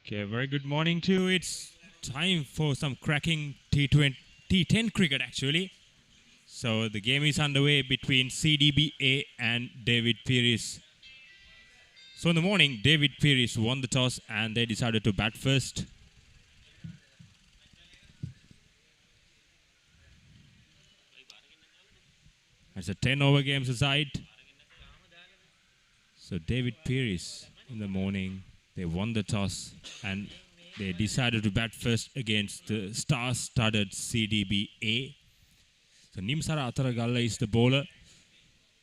Okay, very good morning to you. It's time for some cracking T10 cricket actually. So the game is underway between CDB and David Pieris. So in the morning, David Pieris won the toss and they decided to bat first. It's a 10-over game aside. So David Pieris in the morning, they won the toss and they decided to bat first against the star-studded CDB. So Nimsara Atharagalla is the bowler.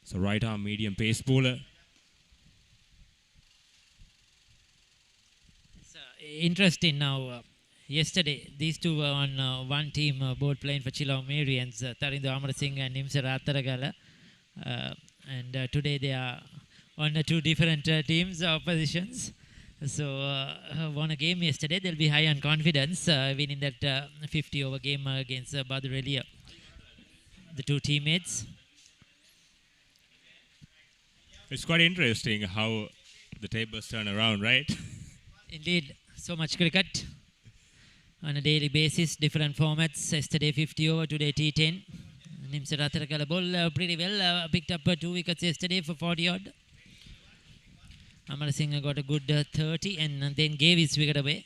So right-arm medium pace bowler. It's interesting now. Yesterday, these two were on one team, both playing for Chillao Marians, Tarindo Amarasinghe and Nimsara Atharagalla. And today they are on two different teams or positions. So won a game yesterday. They'll be high on confidence, winning that 50-over game against Badurelia. The two teammates. It's quite interesting how the tables turn around, right? Indeed, so much cricket on a daily basis, different formats. Yesterday 50 over, today T10. Nimsara Atharagalla bowled pretty well, picked up 2 wickets yesterday for 40 odd. Amarasinghe got a good 30 and then gave his wicket away.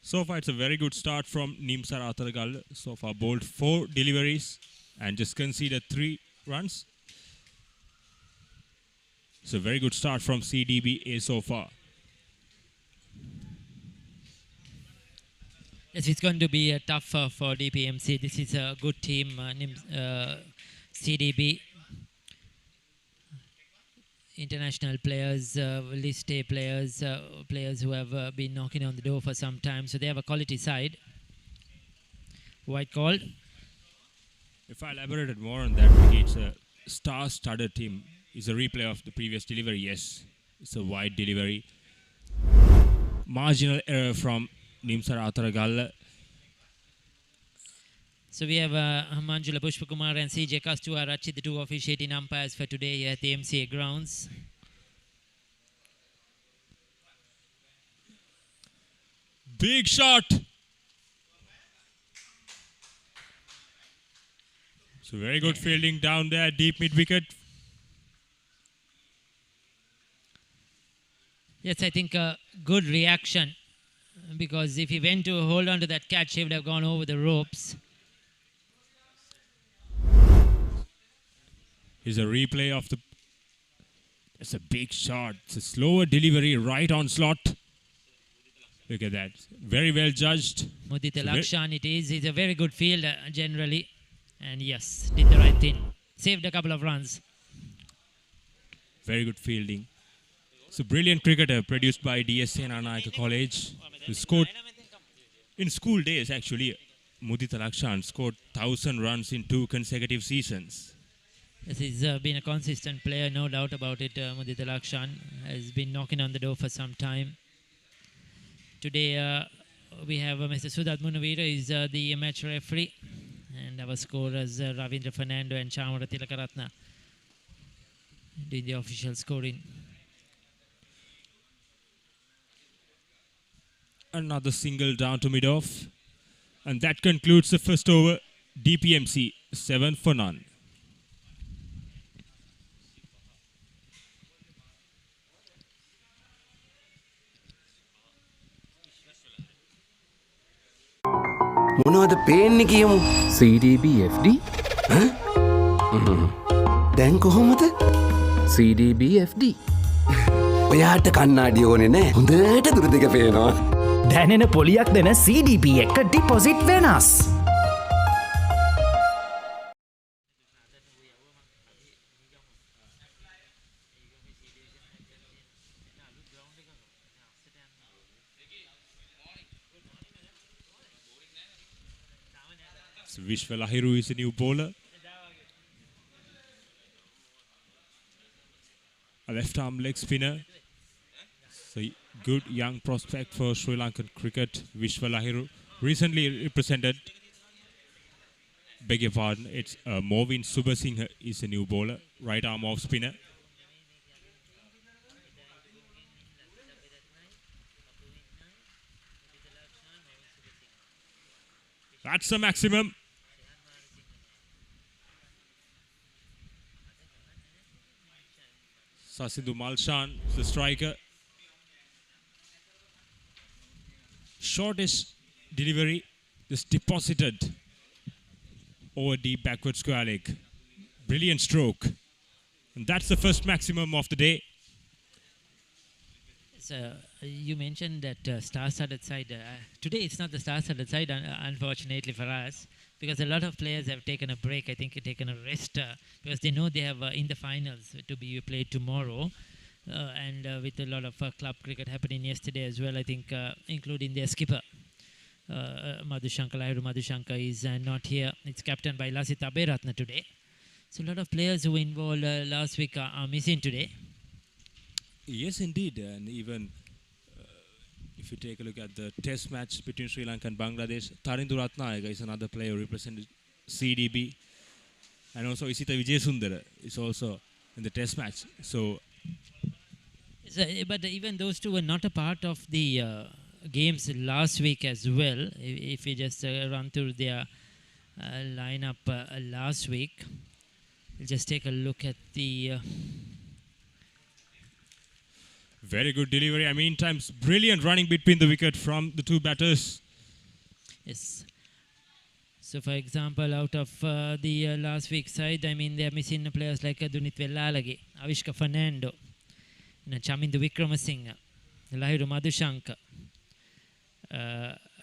So far, it's a very good start from Nimsara Atharagalla. So far, bowled 4 deliveries and just conceded 3 runs. It's a very good start from CDB so far. Yes, it's going to be tough for DPMC. This is a good team, CDB. International players, list A players, players who have been knocking on the door for some time. So they have a quality side. White called. If I elaborated more on that, it's a star-studded team. It's a replay of the previous delivery. Yes, it's a wide delivery. Marginal error from Nimsara Atharagalla. So we have Manjula Pushpakumar and CJ Kastuarachi, the two officiating umpires for today here at the MCA grounds. Big shot. So very good fielding down there, deep mid wicket. Yes, I think a good reaction, because if he went to hold on to that catch, he would have gone over the ropes. Here's a replay of the... It's a big shot. It's a slower delivery, right on slot. Look at that. Very well judged. Mudita Lakshan it is. He's a very good fielder generally. And yes, did the right thing. Saved a couple of runs. Very good fielding. It's a brilliant cricketer produced by DSA Nanayaka College. He scored in school days actually. Mudita Lakshan scored 1,000 runs in 2 consecutive seasons. Yes, he's been a consistent player, no doubt about it. Mudita Lakshan has been knocking on the door for some time. Today we have Mr. Sudat Munavira, is the match referee. And our scorers Ravindra Fernando and Chamara Tilakaratna did the official scoring. Another single down to mid-off. And that concludes the first over. DPMC 7 for none. මොනවද පේන්නේ කියමු CDB FD දැන් කොහොමද CDB FD ඔයාට කන්නාඩි ඕනේ නෑ හොඳට දුර දෙක පේනවා දැනෙන පොලියක් දෙන CDB එක ඩිපොසිට් වෙනස් Vishwa Lahiru is a new bowler. A left arm leg spinner. So good young prospect for Sri Lankan cricket. Vishwa Lahiru recently represented. Beg your pardon. It's Movin Subasinghe is a new bowler. Right arm off spinner. That's the maximum. Sasidhu Malshan, the striker. Shortest delivery, just deposited over deep backward square leg. Brilliant stroke. And that's the first maximum of the day. So you mentioned that star-studded side. Today it's not the star-studded side, unfortunately for us, because a lot of players have taken a break. I think taken a rest because they know they have in the finals to be played tomorrow. And with a lot of club cricket happening yesterday as well, I think including their skipper. Lahiru Madhushanka is not here. It's captained by Lasith Aberatna today. So a lot of players who were involved last week are missing today. Yes, indeed. And even if you take a look at the test match between Sri Lanka and Bangladesh, Tarindu Ratnayaka is another player who represented CDB. And also Isita Vijayasundara is also in the test match. So, but even those two were not a part of the games last week as well. If we just run through their lineup last week, we'll just take a look at the... Very good delivery. I mean, times brilliant running between the wicket from the two batters. Yes. So, for example, out of the last week's side, I mean, they are missing players like Dunith Vellalage, Avishka Fernando, Chamindu Wickramasinghe, Lahiru Madhushanka,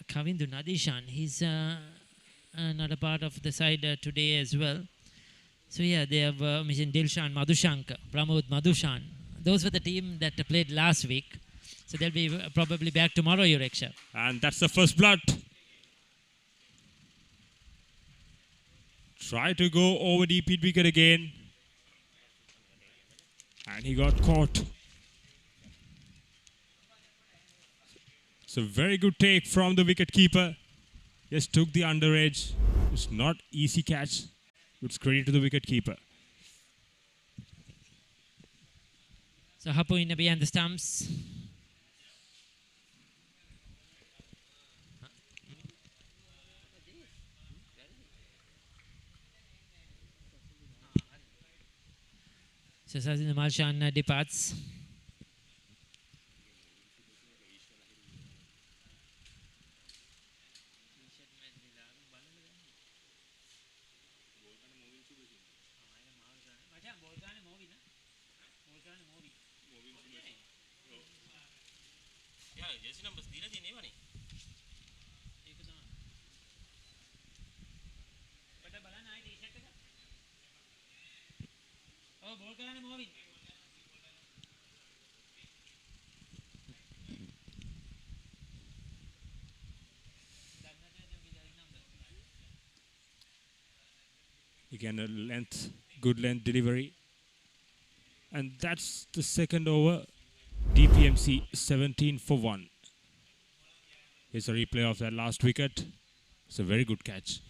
Kavindu Nadishan. He's not a part of the side today as well. So, yeah, they have missing Dilshan Madhushanka, Pramod Madhushan. Those were the team that played last week. So they'll be probably back tomorrow, Yureksha. And that's the first blood. Try to go over deep mid wicket again. And he got caught. It's a very good take from the wicket keeper. Just took the under edge. It's not easy catch. It's credit to the wicket keeper. So Hapu in behind the stumps. So Sasidhu Malshan departs. Again, a length, good length delivery. And that's the second over. DPMC 17 for 1. Here's a replay of that last wicket. It's a very good catch.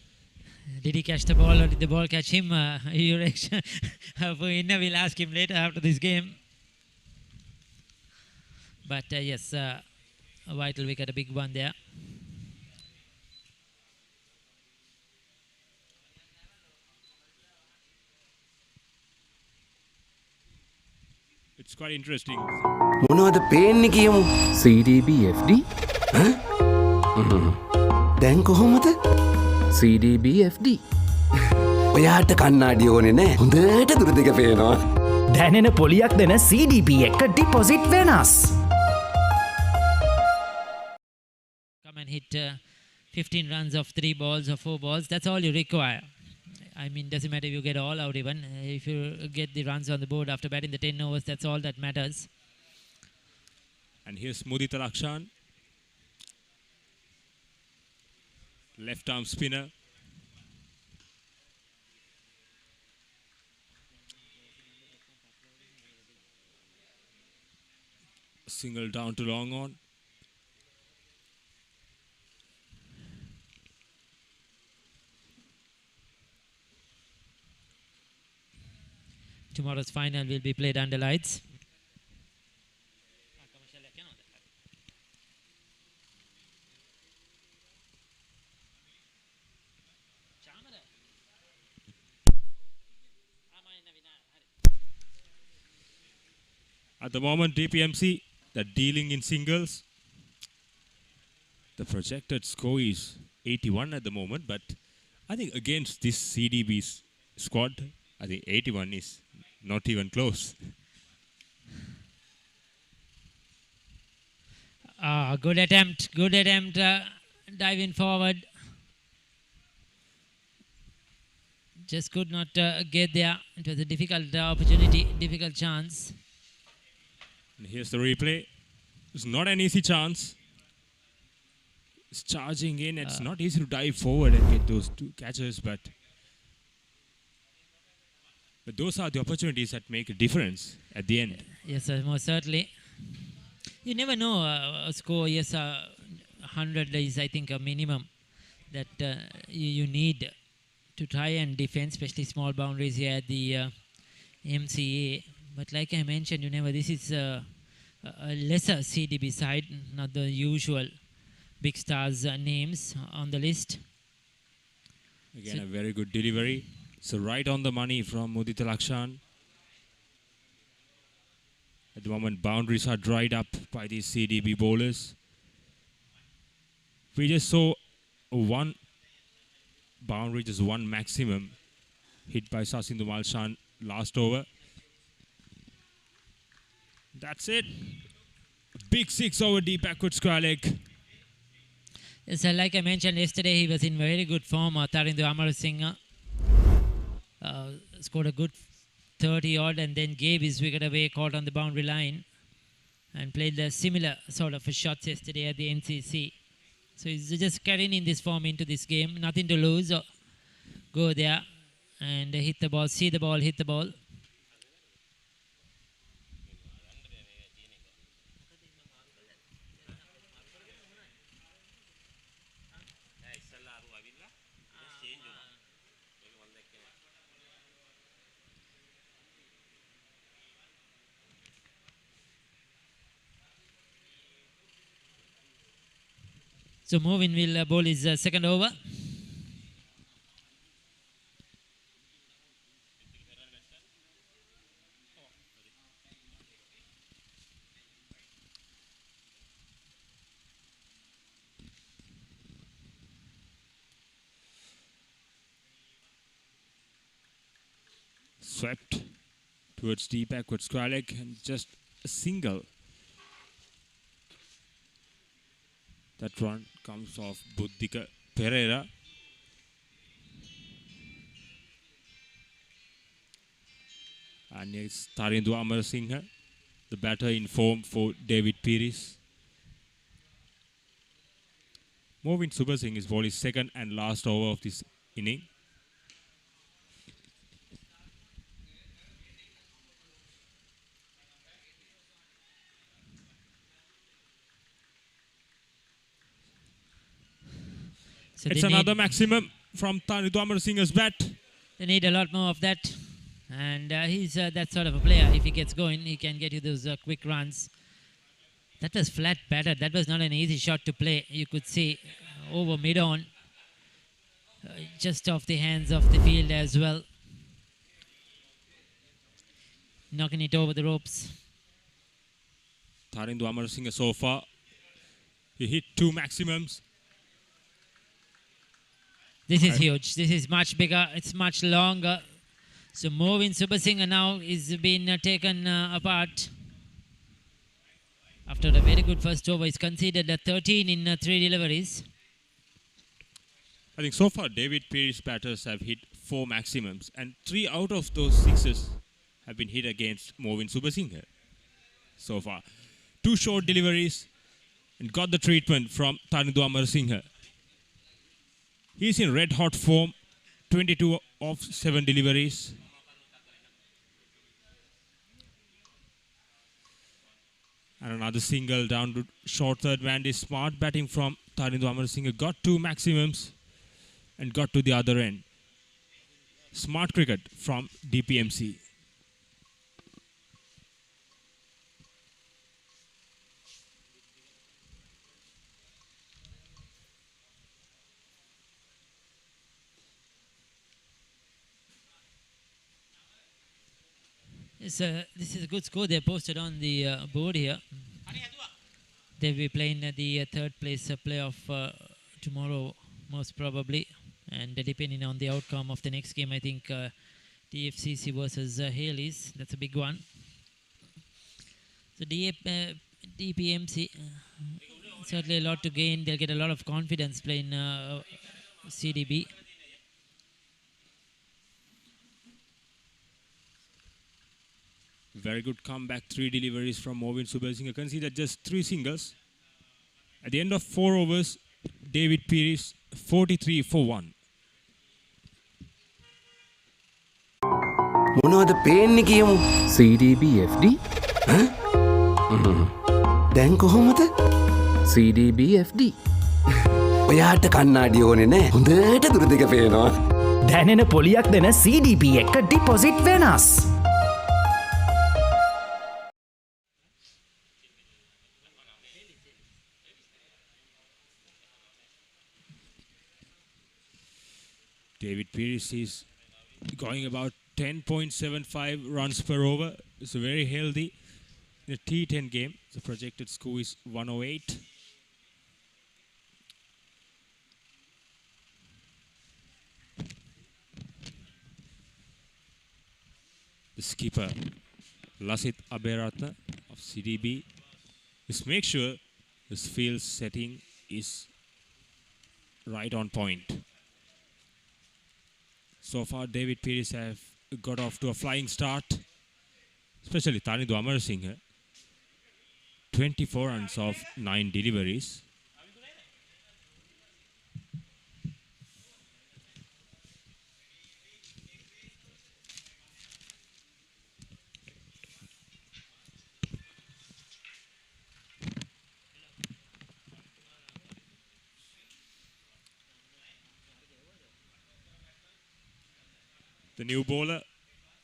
Did he catch the ball or did the ball catch him? We'll ask him later after this game. But yes, a vital wicket, a big one there. It's quite interesting. මොනවද පේන්නේ කියමු. CDB FD දැන් කොහොමද? CDB FD ඔයාට කන්නාඩි ඕනේ නෑ. හොඳට දුර දිග පේනවා. දැනෙන පොලියක් දෙන CDB එක ඩිපොසිට් වෙනස්. Come and hit 15 runs of 3 balls or 4 balls. That's all you require. I mean, doesn't matter if you get all out even. If you get the runs on the board after batting the 10 overs, that's all that matters. And here's Mudita Lakshan. Left arm spinner. Single down to long on. Tomorrow's final will be played under lights. At the moment, DPMC, they're dealing in singles. The projected score is 81 at the moment, but I think against this CDB's squad, I think 81 is not even close. Good attempt, diving forward. Just could not get there. It was a difficult opportunity, difficult chance. And here's the replay. It's not an easy chance. It's charging in. It's not easy to dive forward and get those two catches, but those are the opportunities that make a difference at the end. Yes, most certainly. You never know a score. Yes, 100 is, I think, a minimum that you need to try and defend, especially small boundaries here at the MCA. But like I mentioned, this is a lesser CDB side, not the usual big stars names on the list. Again, a very good delivery. So right on the money from Mudita Lakshan. At the moment, boundaries are dried up by these CDB bowlers. We just saw one boundary, just one maximum, hit by Sasindu Malshan last over. That's it. Big 6 over deep backward square leg. Yes, like I mentioned yesterday, he was in very good form. Tarindu Amarasinghe scored a good 30 odd and then gave his wicket away, caught on the boundary line, and played a similar sort of shots yesterday at the NCC. So he's just carrying in this form into this game. Nothing to lose. Go there and hit the ball, see the ball, hit the ball. So Movin will bowl his second over. Swept towards deep backward square leg and just a single. That run comes off Buddhika Pereira. And it's Tarindu Amarasinghe, the batter in form for David Pires. Movin Subasinghe is bowling his second and last over of this inning. So it's another maximum from Tarindu Amarasinghe's bat. They need a lot more of that. And he's that sort of a player. If he gets going, he can get you those quick runs. That was flat batted. That was not an easy shot to play. You could see over mid-on. Just off the hands of the field as well. Knocking it over the ropes. Tarindu Amarasinghe so far, he hit 2 maximums. This is huge. This is much bigger. It's much longer. So Movin Subasinghe now is being taken apart. After a very good first over, he's conceded 13 in 3 deliveries. I think so far David Pires batters have hit 4 maximums and 3 out of those 6s have been hit against Movin Subasinghe so far. 2 short deliveries and got the treatment from Tarindu Amarasinghe. He's in red hot form, 22 of 7 deliveries. And another single down to short third man is smart batting from Tarindu Amarasinghe. Got 2 maximums and got to the other end. Smart cricket from DPMC. This is a good score they posted on the board here. They'll be playing the third place playoff tomorrow, most probably. And depending on the outcome of the next game, I think TFCC versus Haley's, that's a big one. So DPMC, certainly a lot to gain. They'll get a lot of confidence playing CDB. Very good comeback. 3 deliveries from Morvin Subelsinghe. Conceded just 3 singles. At the end of 4 overs, David Pierce 43 for 1. මොනවද පේන්නේ කියමු. CDB FD දැන් කොහොමද? CDB FD ඔයාට කන්නාඩි ඕනේ නෑ. හොඳට දුර දිග පේනවා. දැනෙන පොලියක් දෙන CDB එක ඩිපොසිට් වෙනස්. David Pierce is going about 10.75 runs per over. It's very healthy. In a T10 game, the projected score is 108. The skipper, Lasit Aberatna of CDB, just make sure this field setting is right on point. So far, David Pierce have got off to a flying start, especially Tanidu Amarasinghe. 24 runs of 9 deliveries. The new bowler,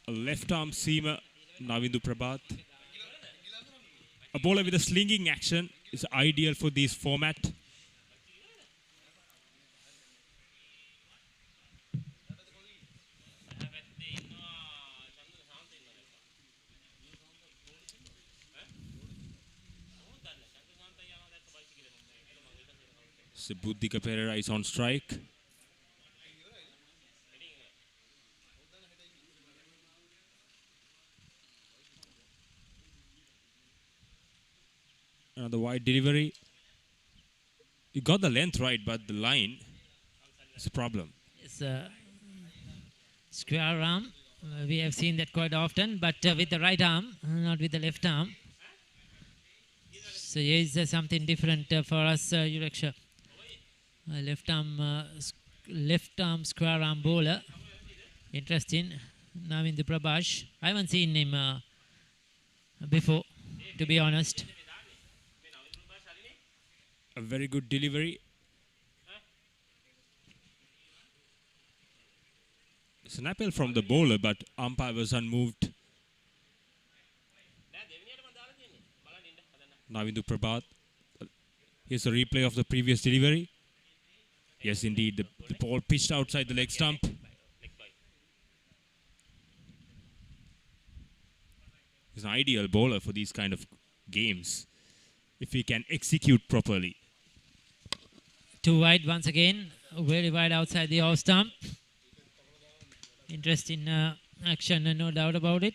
a left-arm seamer, Navindu Prabhat. A bowler with a slinging action is ideal for this format. So Buddhika Pereira is on strike. Another wide delivery. You got the length right, but the line is a problem. It's a square arm. We have seen that quite often, but with the right arm, not with the left arm. So here is something different for us, Yureksha. Left arm square arm bowler. Interesting. Navindu Prabhash. I haven't seen him before, to be honest. A very good delivery. It's an appeal from the bowler, but umpire was unmoved. Navindu Prabhat. Here's a replay of the previous delivery. Yes, indeed. The ball pitched outside the leg stump. He's an ideal bowler for these kind of games, if he can execute properly. Too wide once again, very wide outside the off stump. Interesting action, no doubt about it.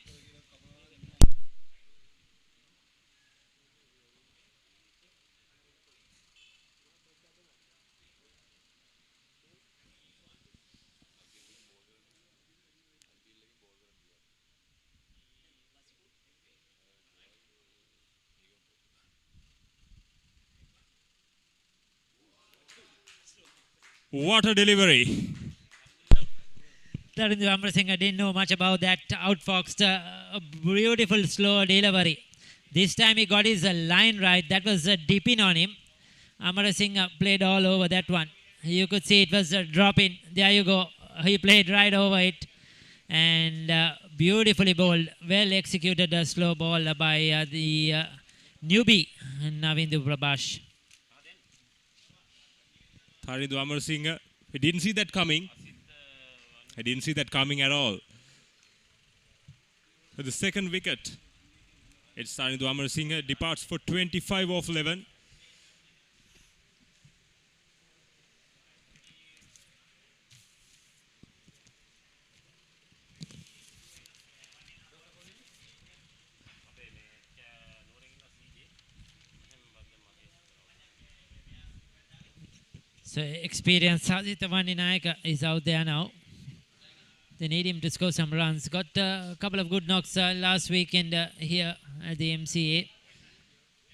What a delivery. Tarindu Amarasinghe didn't know much about that. Outfoxed a beautiful slow delivery. This time he got his line right. That was a dip in on him. Amarasinghe played all over that one. You could see it was a drop in. There you go. He played right over it. And beautifully bowled. Well executed slow ball by the newbie, Navindu Prabhash. Tarindu Amarasinghe, he didn't see that coming. I didn't see that coming at all. For the second wicket, it's starting to Amarasinghe, departs for 25 off 11. So experienced Sajitha Vandinayaka is out there now. They need him to score some runs. Got a couple of good knocks last weekend here at the MCA.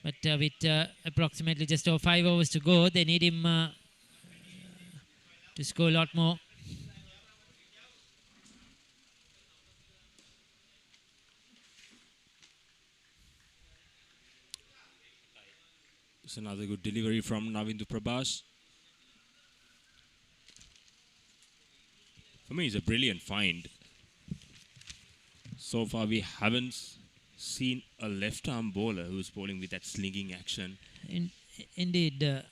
But with approximately just over 5 overs to go, they need him to score a lot more. It's another good delivery from Navindu Prabhas. For me, it's a brilliant find. So far, we haven't seen a left-arm bowler who's bowling with that slinging action. Indeed,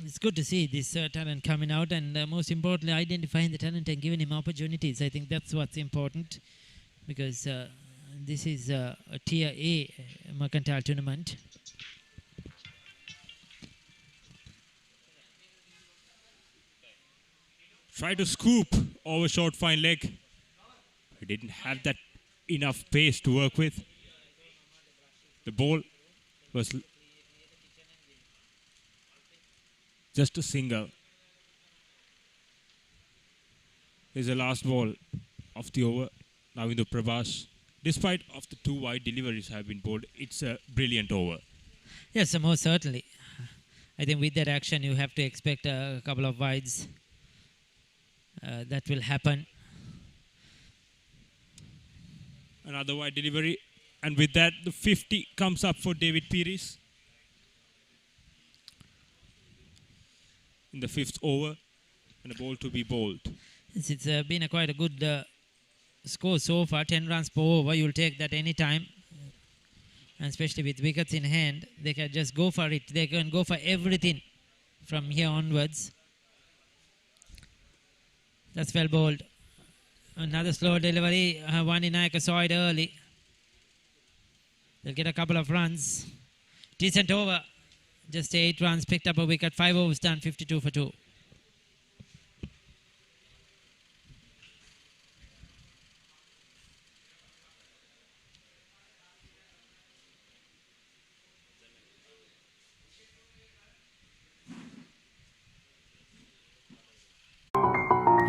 it's good to see this talent coming out, and most importantly, identifying the talent and giving him opportunities. I think that's what's important, because this is a Tier A mercantile tournament. Try to scoop over short fine leg. He didn't have that enough pace to work with. The ball was just a single. Here's the last ball of the over. Navindu Prabhas. Despite of the 2 wide deliveries have been bowled, it's a brilliant over. Yes, most certainly. I think with that action, you have to expect a couple of wides. That will happen. Another wide delivery. And with that, the 50 comes up for David Pires. In the 5th over. And a ball to be bowled. It's been quite a good score so far. 10 runs per over. You'll take that any time. And especially with wickets in hand, they can just go for it. They can go for everything from here onwards. That's well bowled. Another slow delivery. Vandinayaka saw it early. They'll get a couple of runs. Decent over. Just 8 runs, picked up a wicket. 5 overs done, 52 for 2.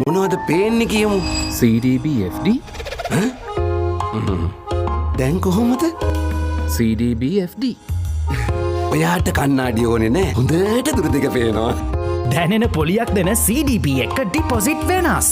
මොනවද පේන්නේ කියමු. CDB FD දැන් කොහොමද? CDB FD ඔයාට කන්නාඩි ඕනේ නෑ. හොඳට දුර දිග පේනවා. දැනෙන පොලියක් දෙන CDB එක ඩිපොසිට් වෙනස්.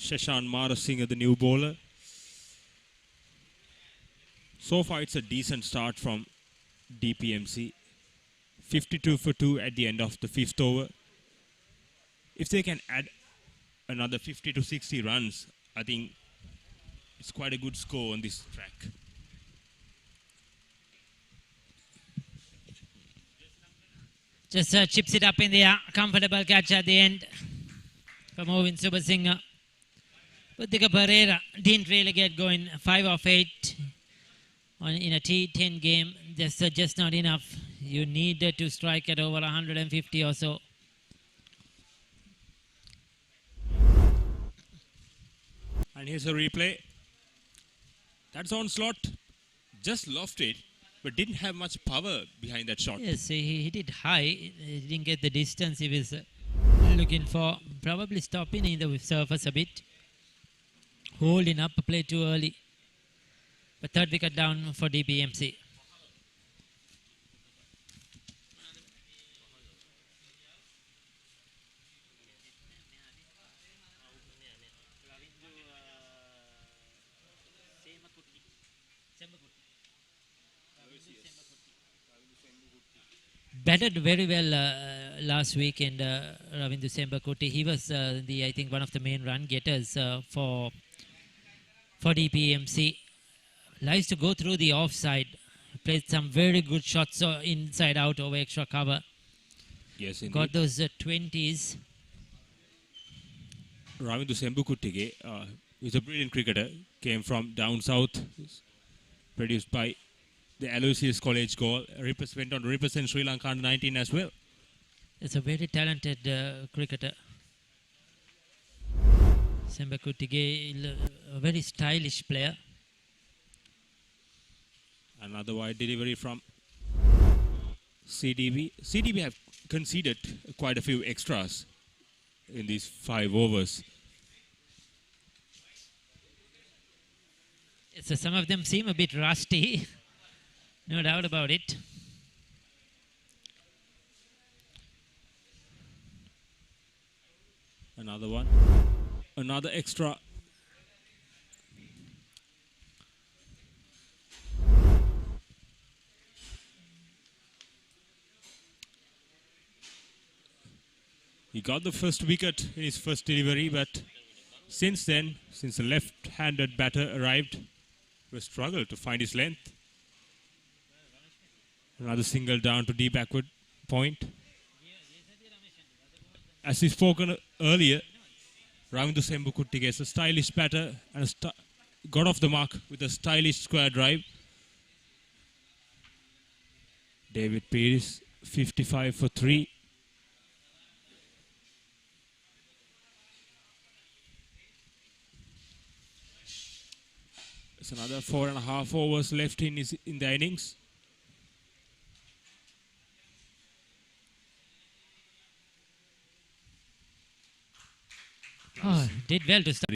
Shashan Marasinghe, the new bowler. So far, it's a decent start from DPMC. 52 for 2 at the end of the 5th over. If they can add another 50 to 60 runs, I think it's quite a good score on this track. Just chips it up in the air. Comfortable catch at the end for Movin Subasinghe. Buddhika Pereira didn't really get going. 5 of 8 in a T10 game. Just not enough. You needed to strike at over 150 or so. And here's a replay. That's onslaught. Just lofted it, but didn't have much power behind that shot. Yes, he hit it high. He didn't get the distance he was looking for. Probably stopping in the surface a bit. Holding up, play too early. But 3rd wicket down for DPMC. Batted very well last weekend, Ravindu Sembakuti, he was I think one of the main run getters for DPMC. Likes to go through the offside. Played some very good shots inside out over extra cover. Yes, indeed. Got those 20s. Ravindu Sembukutige is a brilliant cricketer. Came from down south, produced by the Aloysius College goal. Went on to represent Sri Lanka under 19 as well. It's a very talented cricketer. Sembakutige, a very stylish player. Another wide delivery from CDB. CDB have conceded quite a few extras in these 5 overs. So some of them seem a bit rusty. No doubt about it. Another one. Another extra. He got the first wicket in his first delivery, but since then, since the left-handed batter arrived, he has struggled to find his length. Another single down to deep backward point. As we spoken earlier, Ravindu Sembukutige is a stylish batter and got off the mark with a stylish square drive. David Pearce, 55 for 3. There's another 4.5 overs left in the innings. Oh, did well to start.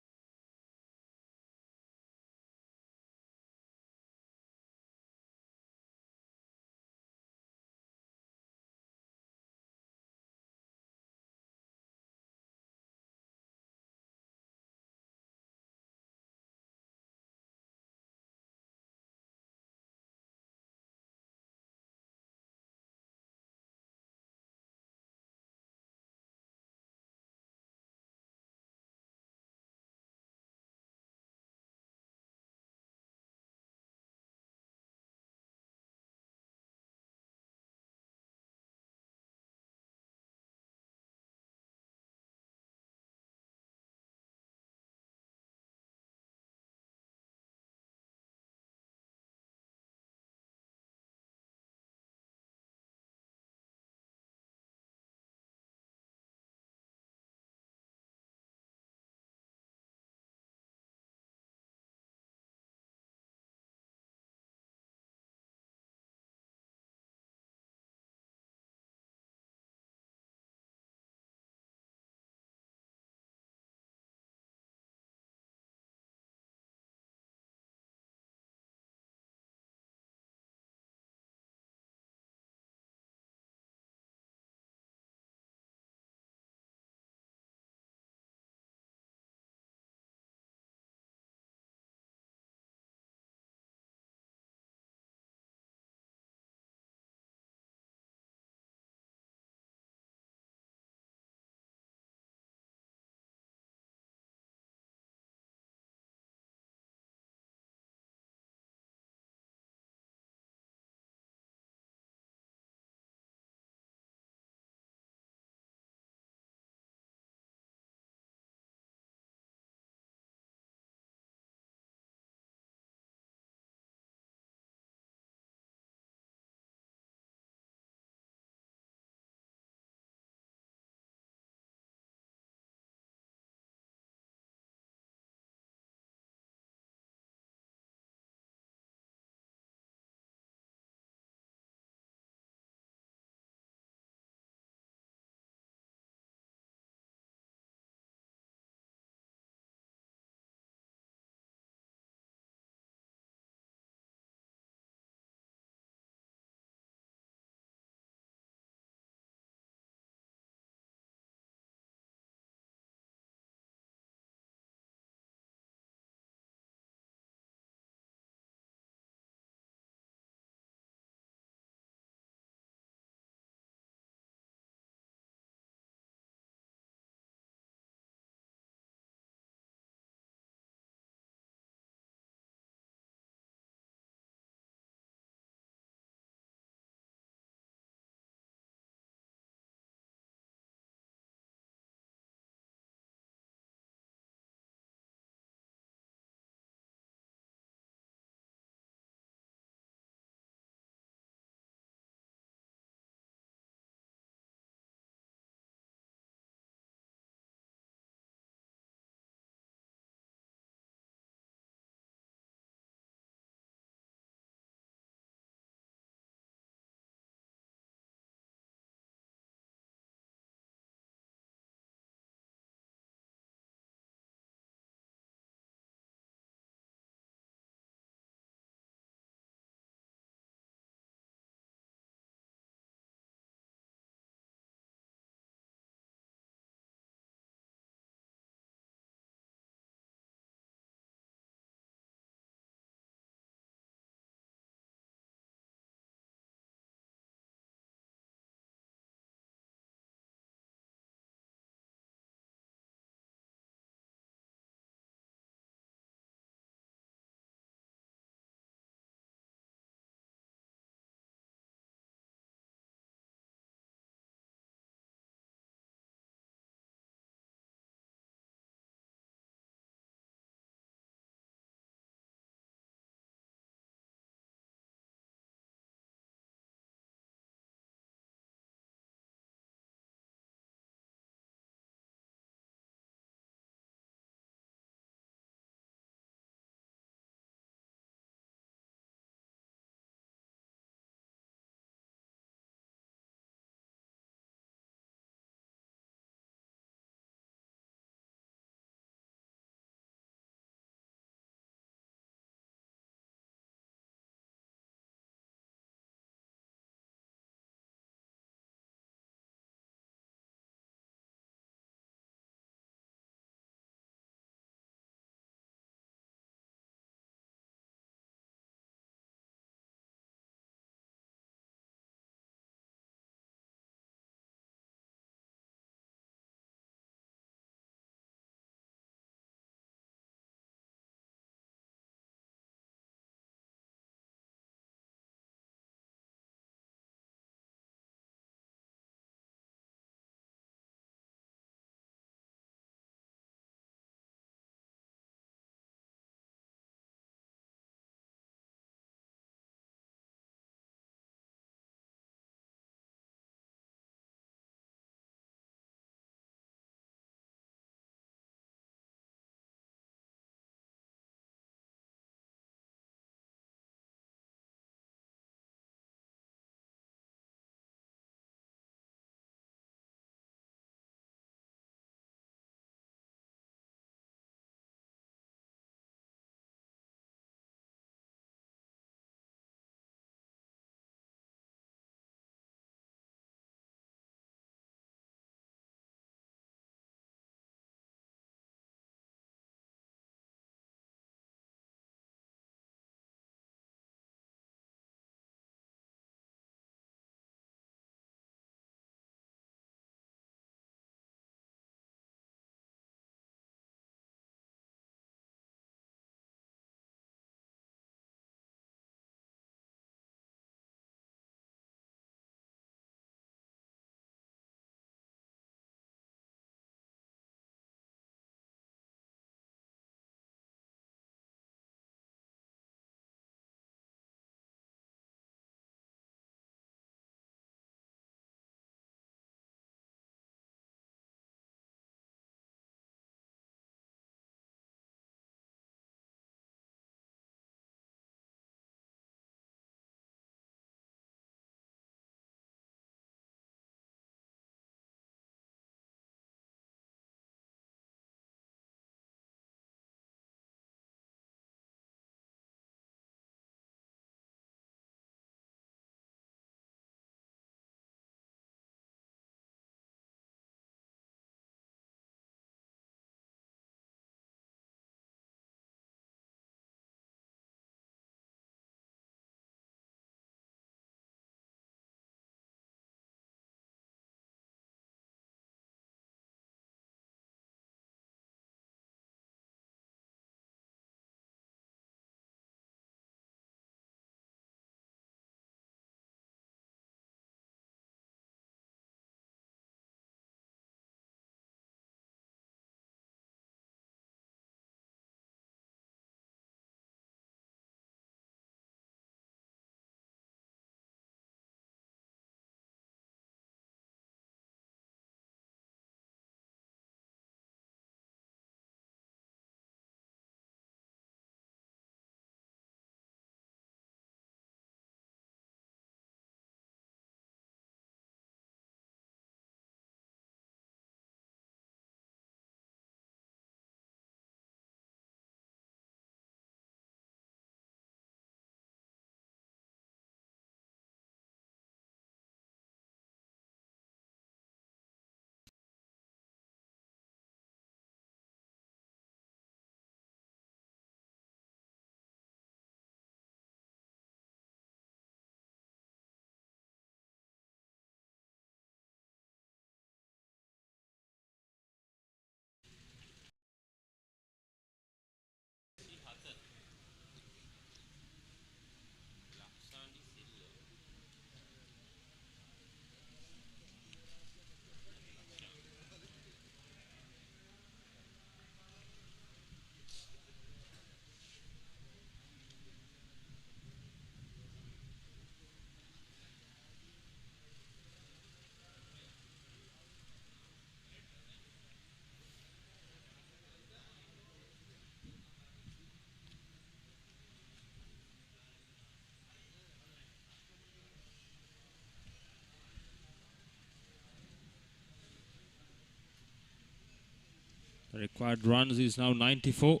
The required runs is now 94.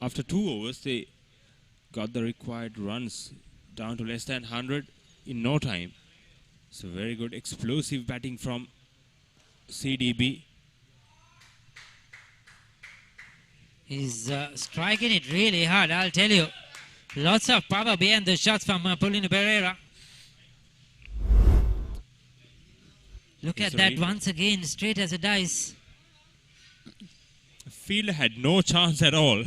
After 2 overs, they got the required runs down to less than 100 in no time. So very good explosive batting from CDB. He's striking it really hard, I'll tell you. Lots of power behind the shots from Paulino Pereira. Look at that once again, straight as a dice. The fielder had no chance at all.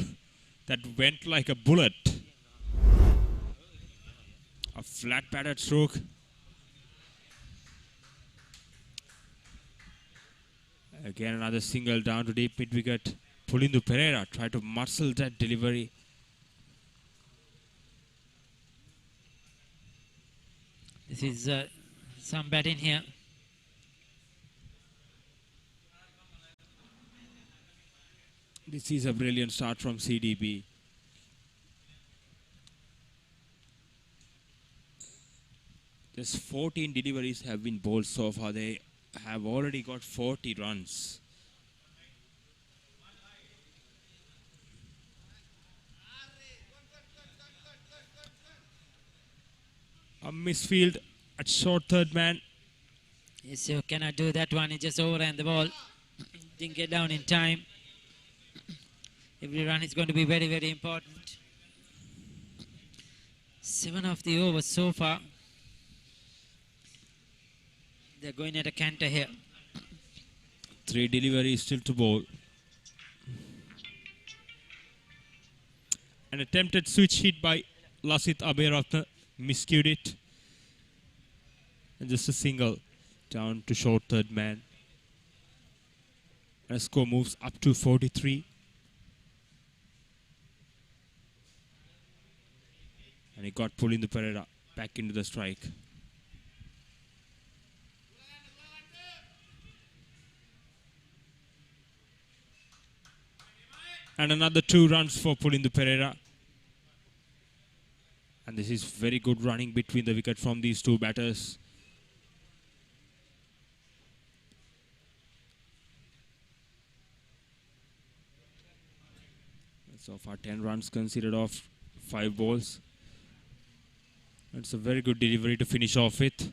That went like a bullet. A flat batted stroke. Again another single down to deep mid wicket. Paulino Pereira tried to muscle that delivery. This is some batting here. This is a brilliant start from CDB. Just 14 deliveries have been bowled so far. They have already got 40 runs. A misfield at short third man. Yes, you cannot do that one. He just overran the ball. Didn't get down in time. Every run is going to be very, very important. 7 of the overs so far. They're going at a canter here. 3 deliveries still to bowl. An attempted switch hit by Lasith Aberatne. Miscued it. And just a single down to short third man. And score moves up to 43. And he got Paulino Pereira back into the strike. And another 2 runs for Paulino Pereira. And this is very good running between the wicket from these 2 batters. So far 10 runs considered off 5 balls. It's a very good delivery to finish off with.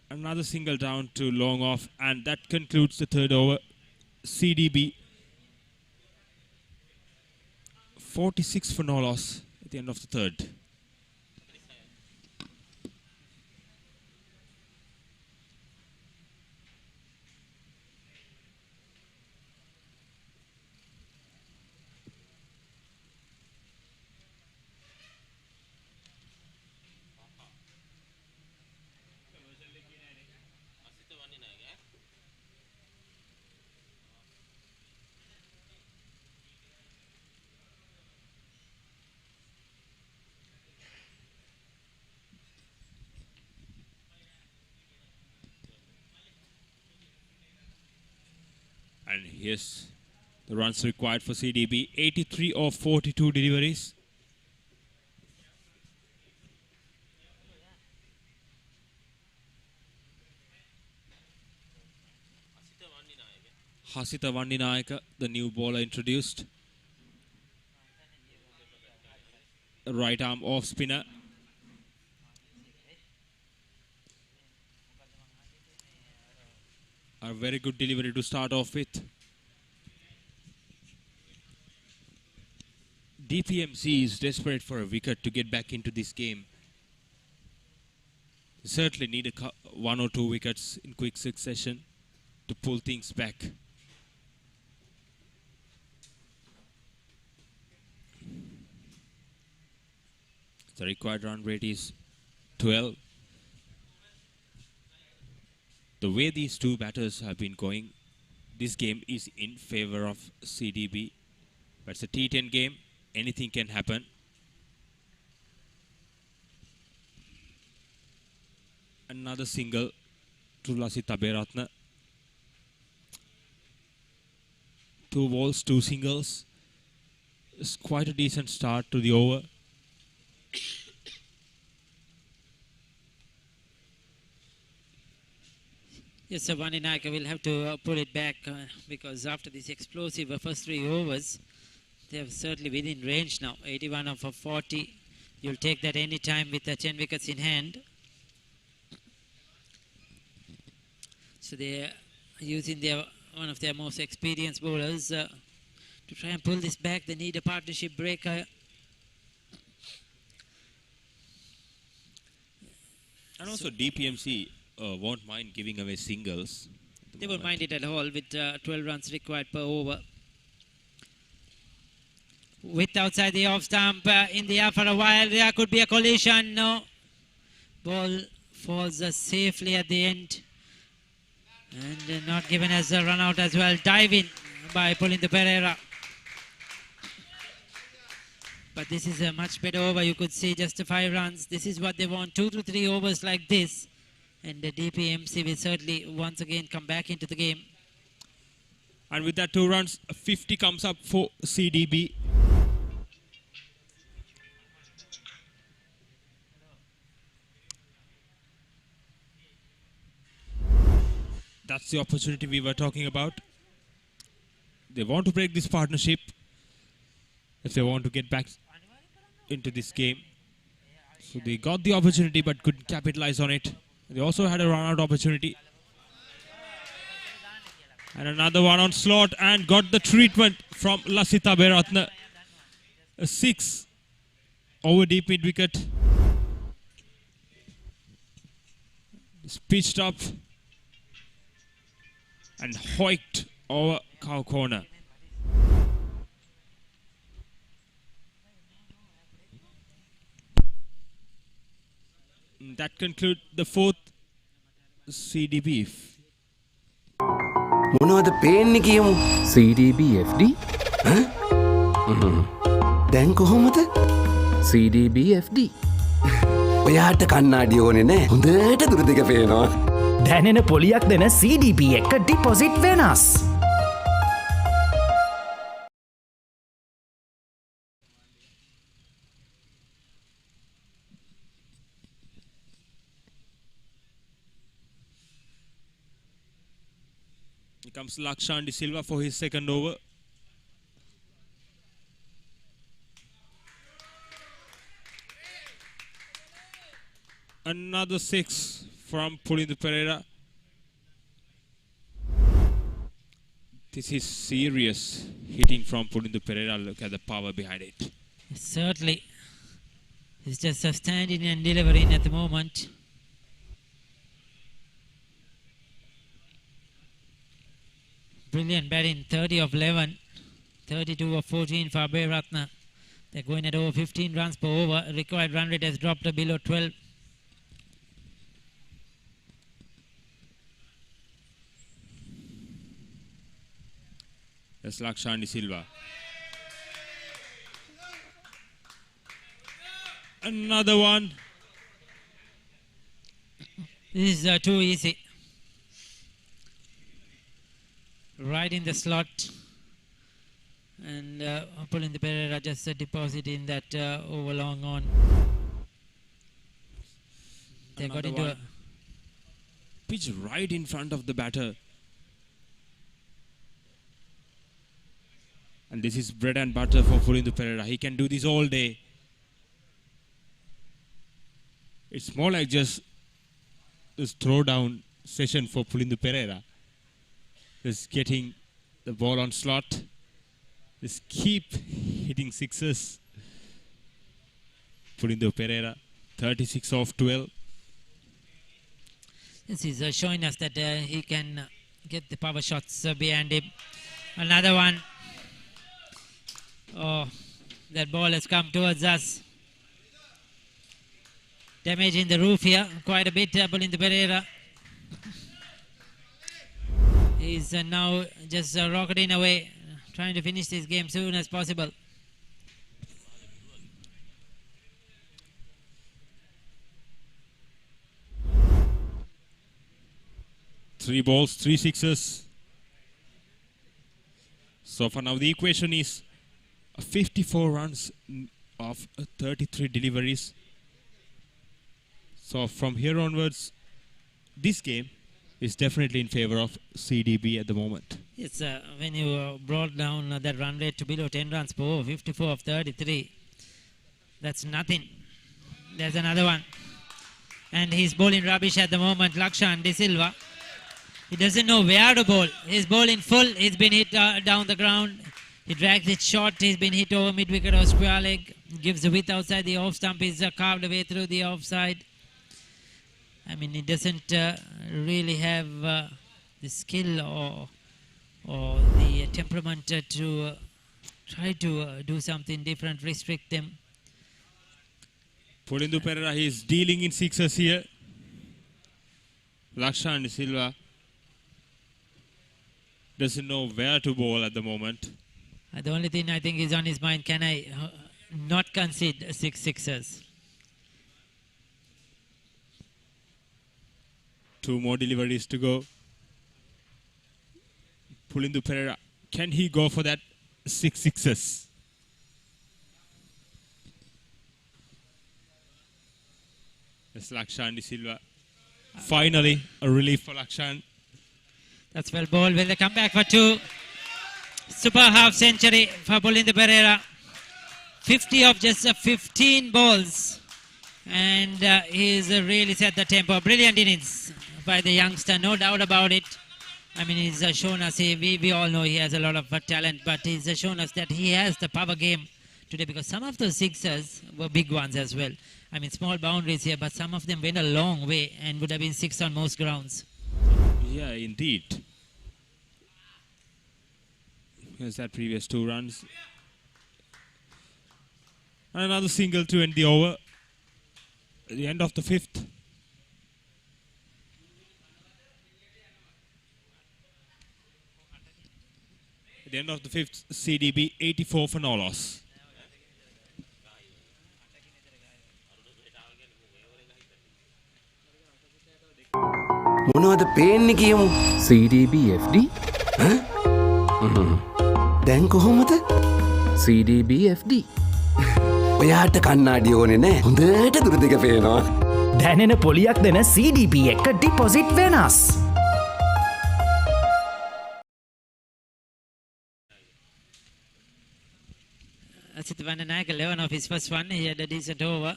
Another single down to long off, and that concludes the 3rd over. CDB 46 for no loss at the end of the 3rd. And here's the runs required for CDB. 83 of 42 deliveries. Hasitha Vandinayaka, the new bowler introduced. A right arm off spinner. A very good delivery to start off with. DPMC is desperate for a wicket to get back into this game. They certainly need 1 or 2 wickets in quick succession to pull things back. The required run rate is 12. The way these 2 batters have been going, this game is in favor of CDB. But it's a T10 game. Anything can happen. Another single to Lasith Aberatne. 2 balls, 2 singles. It's quite a decent start to the over. Yes, so Vandinaka will have to pull it back because after this explosive first 3 overs, they are certainly within range now. 81 of 40. You'll take that any time with 10 wickets in hand. So they are using one of their most experienced bowlers to try and pull this back. They need a partnership breaker. And also DPMC won't mind giving away singles. They won't mind it at all with 12 runs required per over. With outside the off stump in the air for a while, there could be a collision. No. Ball falls safely at the end. And not given as a run out as well. Dive in by Pulindu Pereira. But this is a much better over. You could see just 5 runs. This is what they want. 2 to 3 overs like this. And the DPMC will certainly once again come back into the game. And with that 2 runs, 50 comes up for CDB. That's the opportunity we were talking about. They want to break this partnership if they want to get back into this game. So they got the opportunity but couldn't capitalize on it. They also had a run-out opportunity. And another one on slot and got the treatment from Lasitha Beratna. A 6 over deep mid wicket. It's pitched up and hoiked over cow corner. That concludes the 4th CDB. මොනවද පේන්නේ කියමු. CDB FD දැන් කොහොමද? CDB FD ඔයාට කන්නාඩි ඕනේ නෑ. හොඳට දුර දිග පේනවා. දැනෙන පොලියක් දෙන CDB එක ඩිපොසිට් වෙනස්. Here comes Lakshan De Silva for his second over. Another 6 from Pulindu Pereira. This is serious hitting from Pulindu Pereira. Look at the power behind it. Certainly. It's just standing and delivering at the moment. Brilliant batting, 30 of 11, 32 of 14 for Abhay Ratna. They're going at over 15 runs per over. Required run rate has dropped to below 12. That's Lakshan De Silva. Another one. This is too easy. Right in the slot. And Pulindu Pereira just depositing that over long on. They got into a pitch right in front of the batter. And this is bread and butter for Pulindu Pereira. He can do this all day. It's more like just this throwdown session for Pulindu Pereira. Just getting the ball on slot. Just keep hitting sixes. Pulindu Pereira, 36 off 12. This is showing us that he can get the power shots behind him. Another one. Oh, that ball has come towards us. Damaging the roof here quite a bit. Pulindu Pereira. He's now just rocketing away, trying to finish this game soon as possible. Three balls, 3 sixes. So for now, the equation is 54 runs of 33 deliveries. So from here onwards, this game is definitely in favor of CDB at the moment. Yes, when you brought down that run rate to below 10 runs per over, 54 of 33, that's nothing. There's another one. And he's bowling rubbish at the moment, Lakshan De Silva. He doesn't know where to bowl. He's bowling full. He's been hit down the ground. He drags it short. He's been hit over mid-wicket or square leg. Gives the width outside the off stump. He's carved away through the offside. I mean, he doesn't really have the skill or the temperament to try to do something different, restrict them. Pulindu Perera, he's dealing in sixes here. Lakshan De Silva doesn't know where to bowl at the moment. The only thing I think is on his mind, can I not concede 6 sixes? 2 more deliveries to go. Pulindu Perera, can he go for that 6 sixes? That's Lakshan De Silva. Finally, a relief for Lakshan. That's well bowled. Will they come back for 2? Super half century for Pulindu Perera. 50 of just 15 balls. And he's really set the tempo. Brilliant innings by the youngster, no doubt about it. I mean, he's shown us, we all know he has a lot of talent, but he's shown us that he has the power game today, because some of those sixers were big ones as well. I mean, small boundaries here, but some of them went a long way and would have been 6 on most grounds. Yeah, indeed. Here's that previous 2 runs. And another single to end the over. At the end of the 5th. At the end of the 5th, CDB 84 for no loss. මොනවද පේන්නේ කියමු. CDB FD දැන් කොහොමද? CDB FD ඔයාට කන්නාඩි ඕනේ නෑ. හොඳට දුර දිග පේනවා. දැනෙන පොලියක් දෙන CDB එක ඩිපොසිට් වෙනස්. Asith Vandanayake, 11 of his first one. He had a decent over.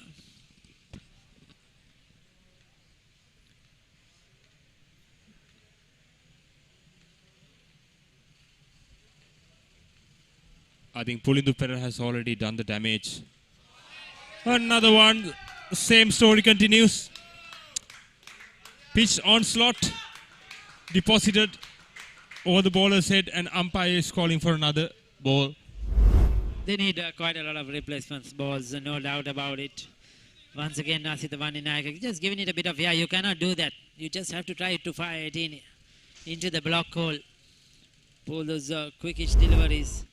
I think Pulindu Perera has already done the damage. Another one. Same story continues. Pitch onslaught. Deposited over the bowler's head, and umpire is calling for another ball. They need quite a lot of replacements balls, no doubt about it. Once again, Asith Vandanayake just giving it a bit of, you cannot do that. You just have to try to fire it into the block hole. Pull those quickish deliveries.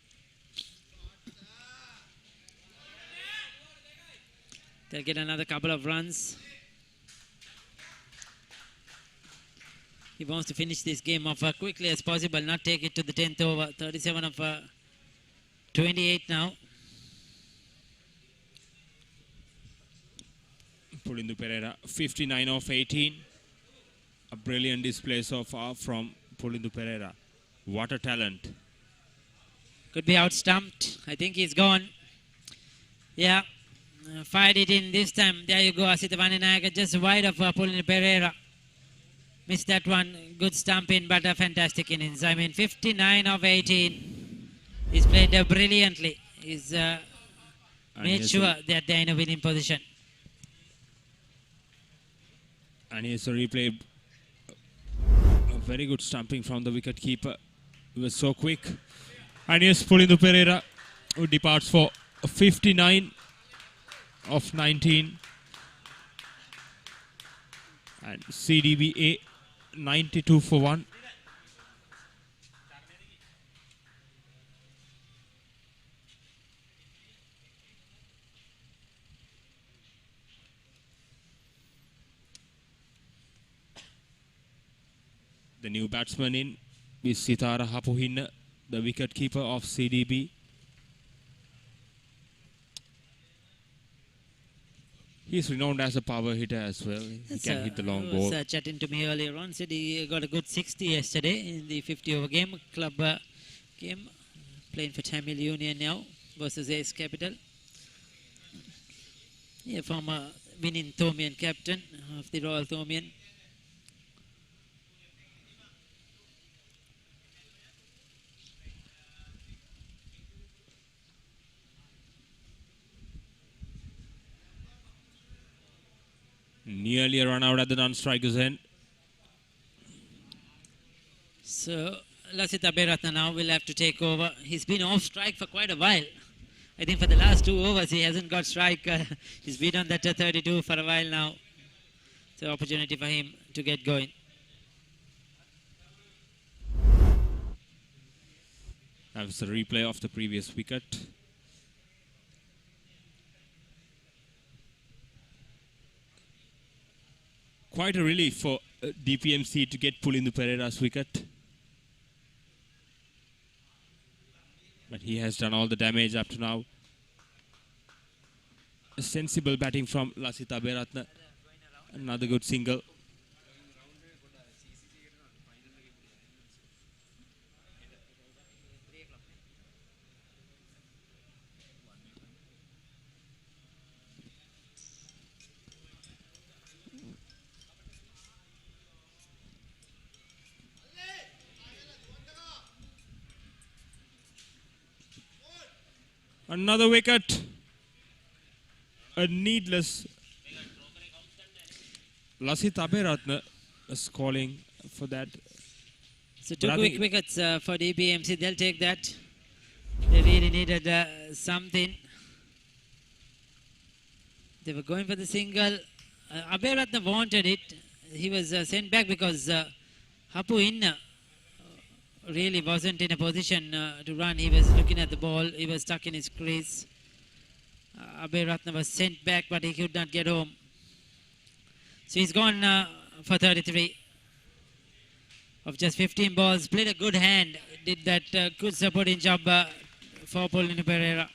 They'll get another couple of runs. He wants to finish this game off quickly as possible, not take it to the 10th over. 37 of 28 now. Pulindu Perera, 59 of 18. A brilliant display so far from Pulindu Perera. What a talent. Could be out-stumped. I think he's gone. Yeah. Fired it in this time. There you go, Asith Vandanayake, just wide of Pulindu Perera. Missed that one. Good stump in, but a fantastic innings. I mean, 59 of 18. He's played brilliantly. He's made sure that they're in a winning position. And here's a replay. A very good stumping from the wicket keeper. It was so quick. And here's Pulindu Perera, who departs for 59 of 19. And CDBA 92 for 1. The new batsman in is Sitara Hapuhinna, the wicket keeper of CDB. He's renowned as a power hitter as well. He can hit the long ball. Was chatting to me earlier on. Said he got a good 60 yesterday in the 50-over game. Club game. Playing for Tamil Union now versus Ace Capital. Yeah, former winning Thomian captain of the Royal Thomian. Nearly a run out at the non-strikers end. So Lasith Aberatna now will have to take over. He's been off strike for quite a while. I think for the last 2 overs he hasn't got strike. He's been on that 32 for a while now. It's an opportunity for him to get going. That was a replay of the previous wicket. Quite a relief for DPMC to get Pulindu Pereira's wicket. But he has done all the damage up to now. A sensible batting from Lasith Aberatna. Another good single. Another wicket. A needless. Lasith Aberatna is calling for that. So 2 quick wickets for DPMC. They'll take that. They really needed something. They were going for the single. Aberatna wanted it. He was sent back because Hapu Inna really wasn't in a position to run. He was looking at the ball. He was stuck in his crease. Aberatna was sent back, but he could not get home. So he's gone for 33 of just 15 balls. Played a good hand. Did that good supporting job for Pulindu Pereira.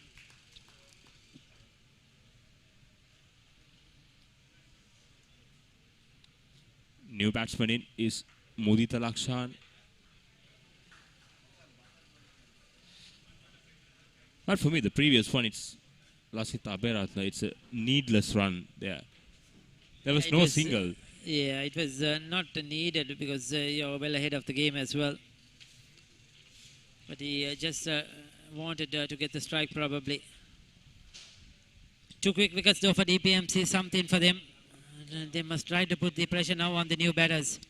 New batsman in is Mudita Lakshan. But for me, the previous one, it's Lasith Aberatna. It's a needless run there. There was no single. Yeah, it was not needed because you're well ahead of the game as well. But he just wanted to get the strike probably. 2 quick wickets though for DPMC, something for them. They must try to put the pressure now on the new batters.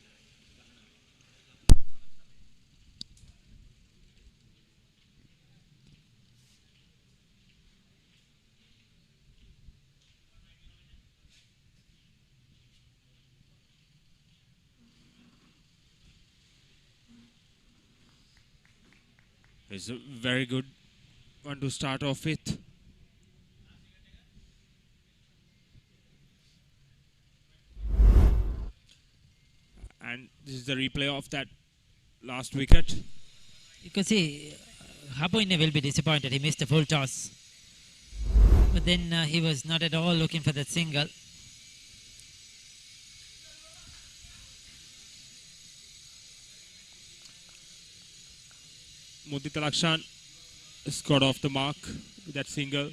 It's a very good one to start off with. And this is the replay of that last wicket. You can see Hapoine will be disappointed. He missed a full toss. But then he was not at all looking for that single. Mudita Lakshan scored off the mark with that single.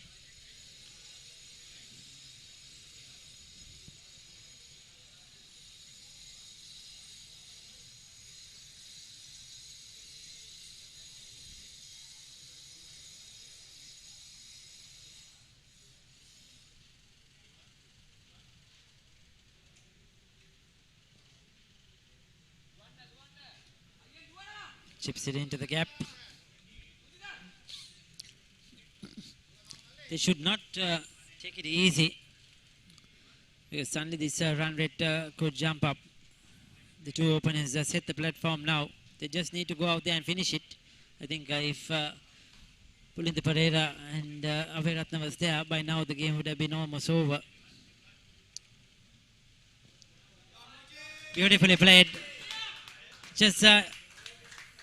Chips it into the gap. They should not take it easy because suddenly this run rate could jump up. The 2 openers set the platform now. They just need to go out there and finish it. I think if Pulindu Pereira and Aberatna was there, by now the game would have been almost over. Beautifully played. Just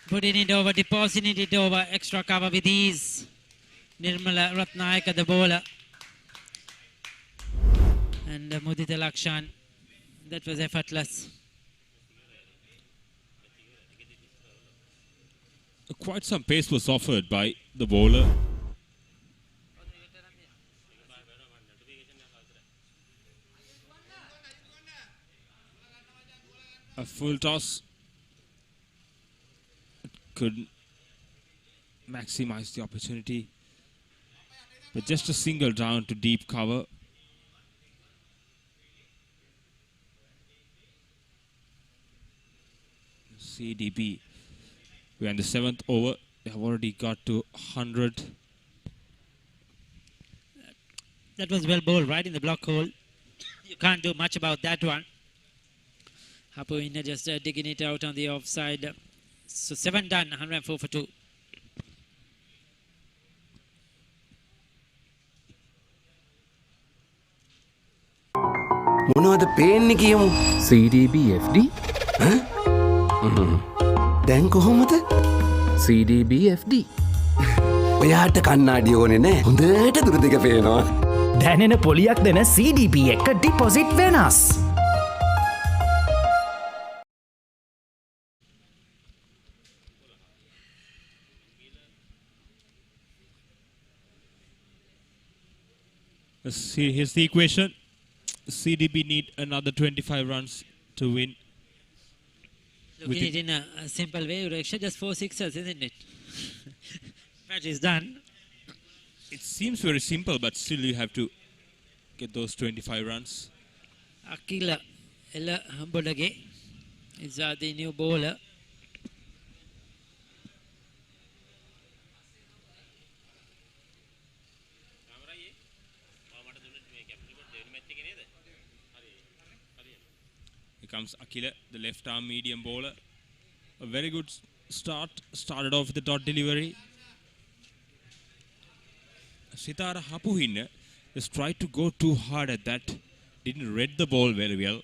putting it over, depositing it over, extra cover with ease. Nirmala Ratnayaka, the bowler. And Mudita Lakshan, that was effortless. Quite some pace was offered by the bowler. A full toss couldn't maximize the opportunity, but just a single down to deep cover. CDB, we're in the 7th over. They have already got to 100. That was well bowled right in the block hole. You can't do much about that one. Hapu Inna just digging it out on the offside. So 7 done, 104 for 2. මොනවද පේන්නේ කියමු. CDB FD දැන් කොහොමද? CDB FD ඔයාට කන්නාඩි ඕනේ නෑ. හොඳට දුරදිග පේනවා. දැනෙන පොලියක් දෙන CDB එක ඩිපොසිට් වෙනස්. See, here's the equation. CDB need another 25 runs to win. Looking at it in a simple way, Raksha, just 4 sixers, isn't it? Match is done. It seems very simple, but still you have to get those 25 runs. Akila Ella Bodage is the new bowler. Here comes Akila, the left arm medium bowler. A very good start. Started off with the dot delivery. Sitara Hapuhinna just tried to go too hard at that. Didn't read the ball very well.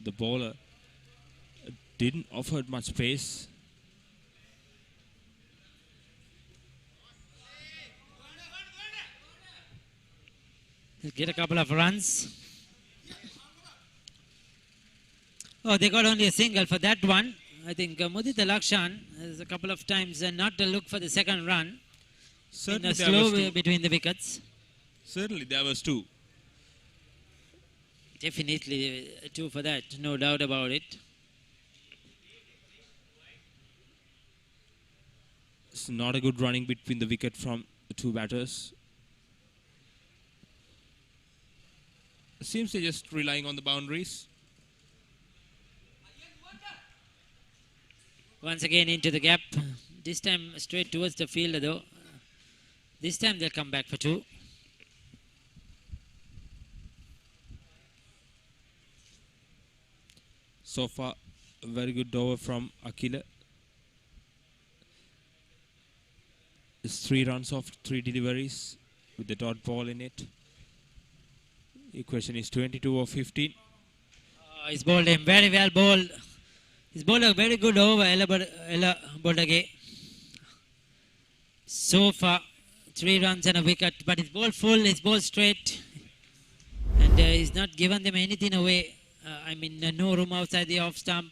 The bowler didn't offer much pace. Get a couple of runs. Oh, they got only a single for that one. I think Mudita Lakshan has a couple of times not to look for the second run. Certainly In a there slow was way two. between the wickets. Certainly there was two. Definitely 2 for that, no doubt about it. It's not a good running between the wicket from the two batters. Seems they're just relying on the boundaries. Once again into the gap. This time straight towards the fielder though. This time they'll come back for 2. So far, a very good over from Akila. It's 3 runs off 3 deliveries with the dot ball in it. Equation is 22 or 15. He's bowled him very well bowled. He's bowled a very good over, Ella Bodage. So far, 3 runs and a wicket, but he's bowled full, he's bowled straight. And he's not given them anything away. No room outside the off stump.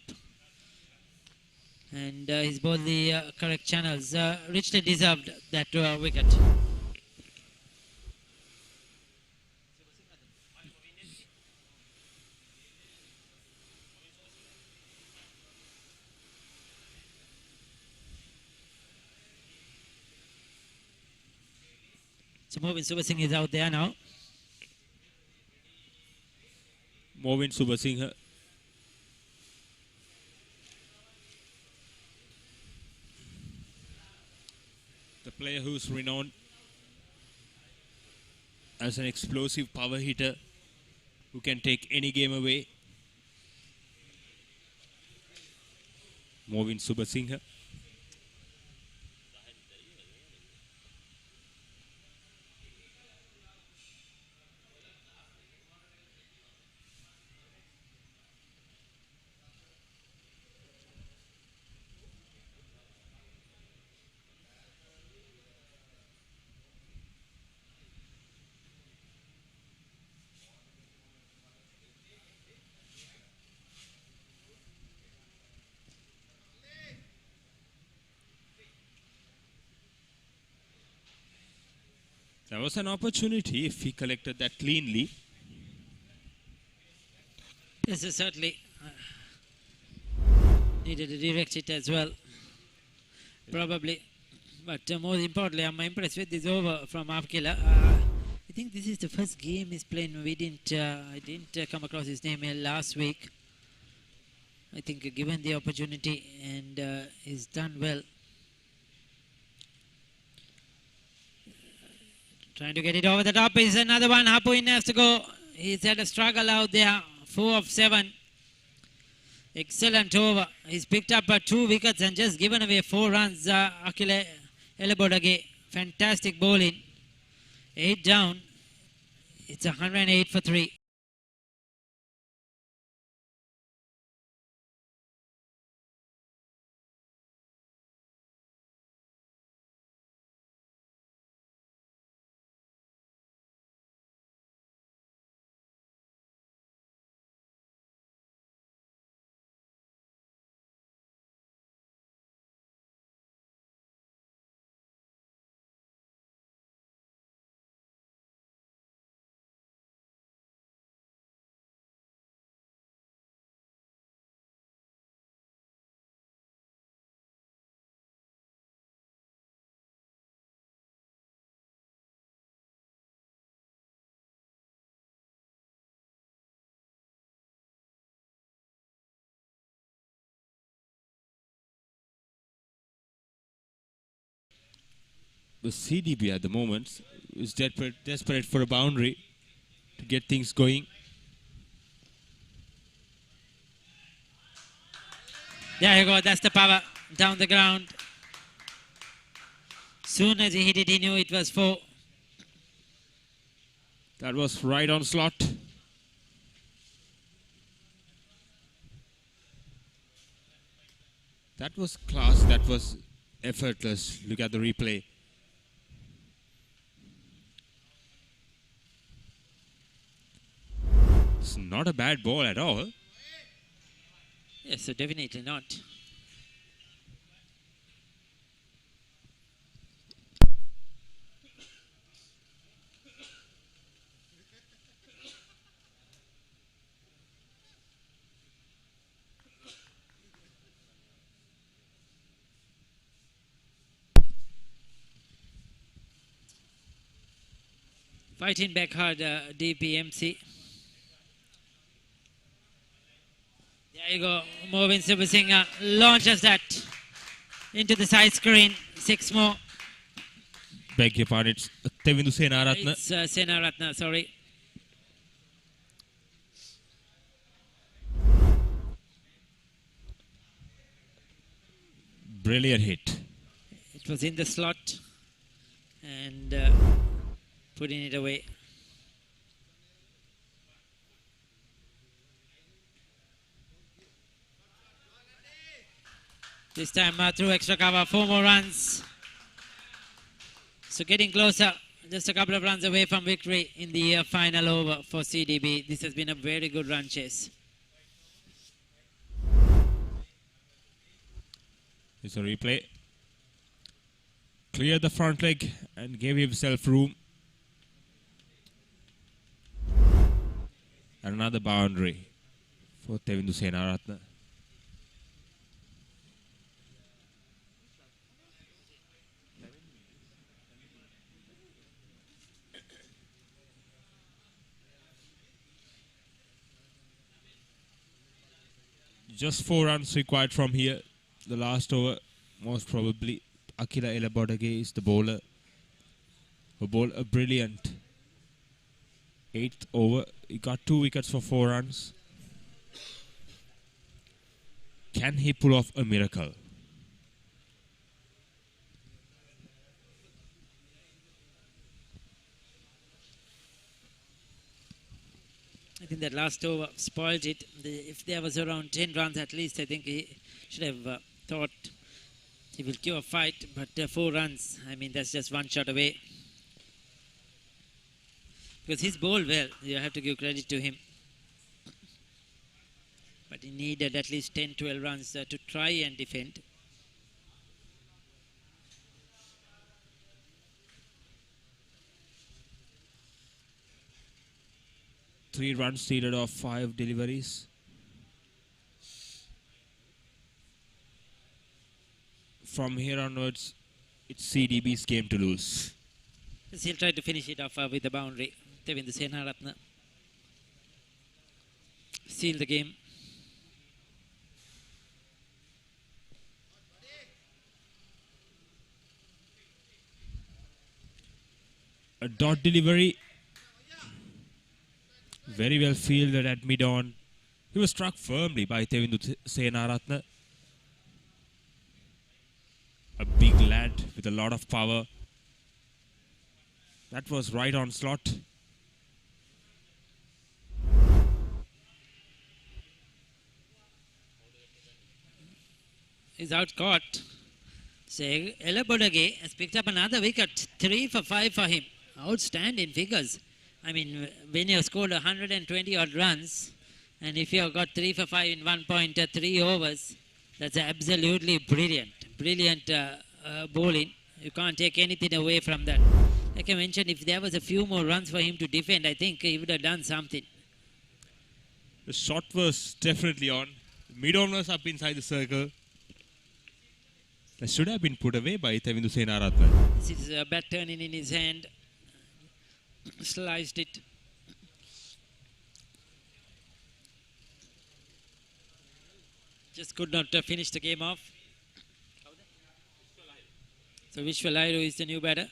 And he's bowled the correct channels. Richly deserved that wicket. So Movin Super Singh is out there now. Movin Subasinghe. The player who's renowned as an explosive power hitter who can take any game away. Movin Subasinghe. There was an opportunity if he collected that cleanly. Yes, certainly. Needed to direct it as well. Probably. But more importantly, I'm impressed with this over from Afkila. I think this is the first game he's playing. I didn't come across his name last week. I think given the opportunity, and he's done well. Trying to get it over the top is another one. Hapuin has to go. He's had a struggle out there. 4 of 7. Excellent over. He's picked up 2 wickets and just given away 4 runs. Akile Elebodage. Fantastic bowling. 8 down. It's 108 for 3. The CDB at the moment is desperate for a boundary to get things going. There you go. That's the power down the ground. Soon as he hit it, he knew it was 4. That was right on slot. That was class. That was effortless. Look at the replay. It's not a bad ball at all. Yes, so definitely not. Fighting back hard, DPMC. There you go. Moving Super Singer launches that into the side screen. 6 more. Beg your pardon. It's Tevindu Senaratna. It's Senaratna, sorry. Brilliant hit. It was in the slot and putting it away. This time through extra cover, 4 more runs. So getting closer, just a couple of runs away from victory in the final over for CDB. This has been a very good run chase. Here's a replay. Cleared the front leg and gave himself room. And another boundary for Tevindu Senaratna. Just 4 runs required from here. The last over, most probably, Akila Elebodage is the bowler. Who bowled a brilliant 8th over. He got 2 wickets for 4 runs. Can he pull off a miracle? I think that last over spoiled it. If there was around 10 runs at least, I think he should have thought he will give a fight. But 4 runs, I mean, that's just 1 shot away. Because he's bowled well, you have to give credit to him. But he needed at least 10-12 runs to try and defend. 3 runs needed of 5 deliveries. From here onwards, it's CDB's game to lose. He'll try to finish it off with the boundary. Tevindu Senaratne seal the game. A dot delivery. Very well fielded at mid-on. He was struck firmly by Tevindu Senaratne. A big lad with a lot of power. That was right on slot. He's out caught. So Elabodage has picked up another wicket. 3 for 5 for him. Outstanding figures. I mean, when you have scored 120 odd runs, and if you have got 3 for 5 in 1.3 overs, that's absolutely brilliant. Brilliant bowling. You can't take anything away from that. Like I mentioned, if there was a few more runs for him to defend, I think he would have done something. The shot was definitely on. Mid-on was up inside the circle. That should have been put away by Tevindu Senaratne. This is a bat turning in his hand. Sliced it. Just could not finish the game off. So Vishwalairu is the new batter.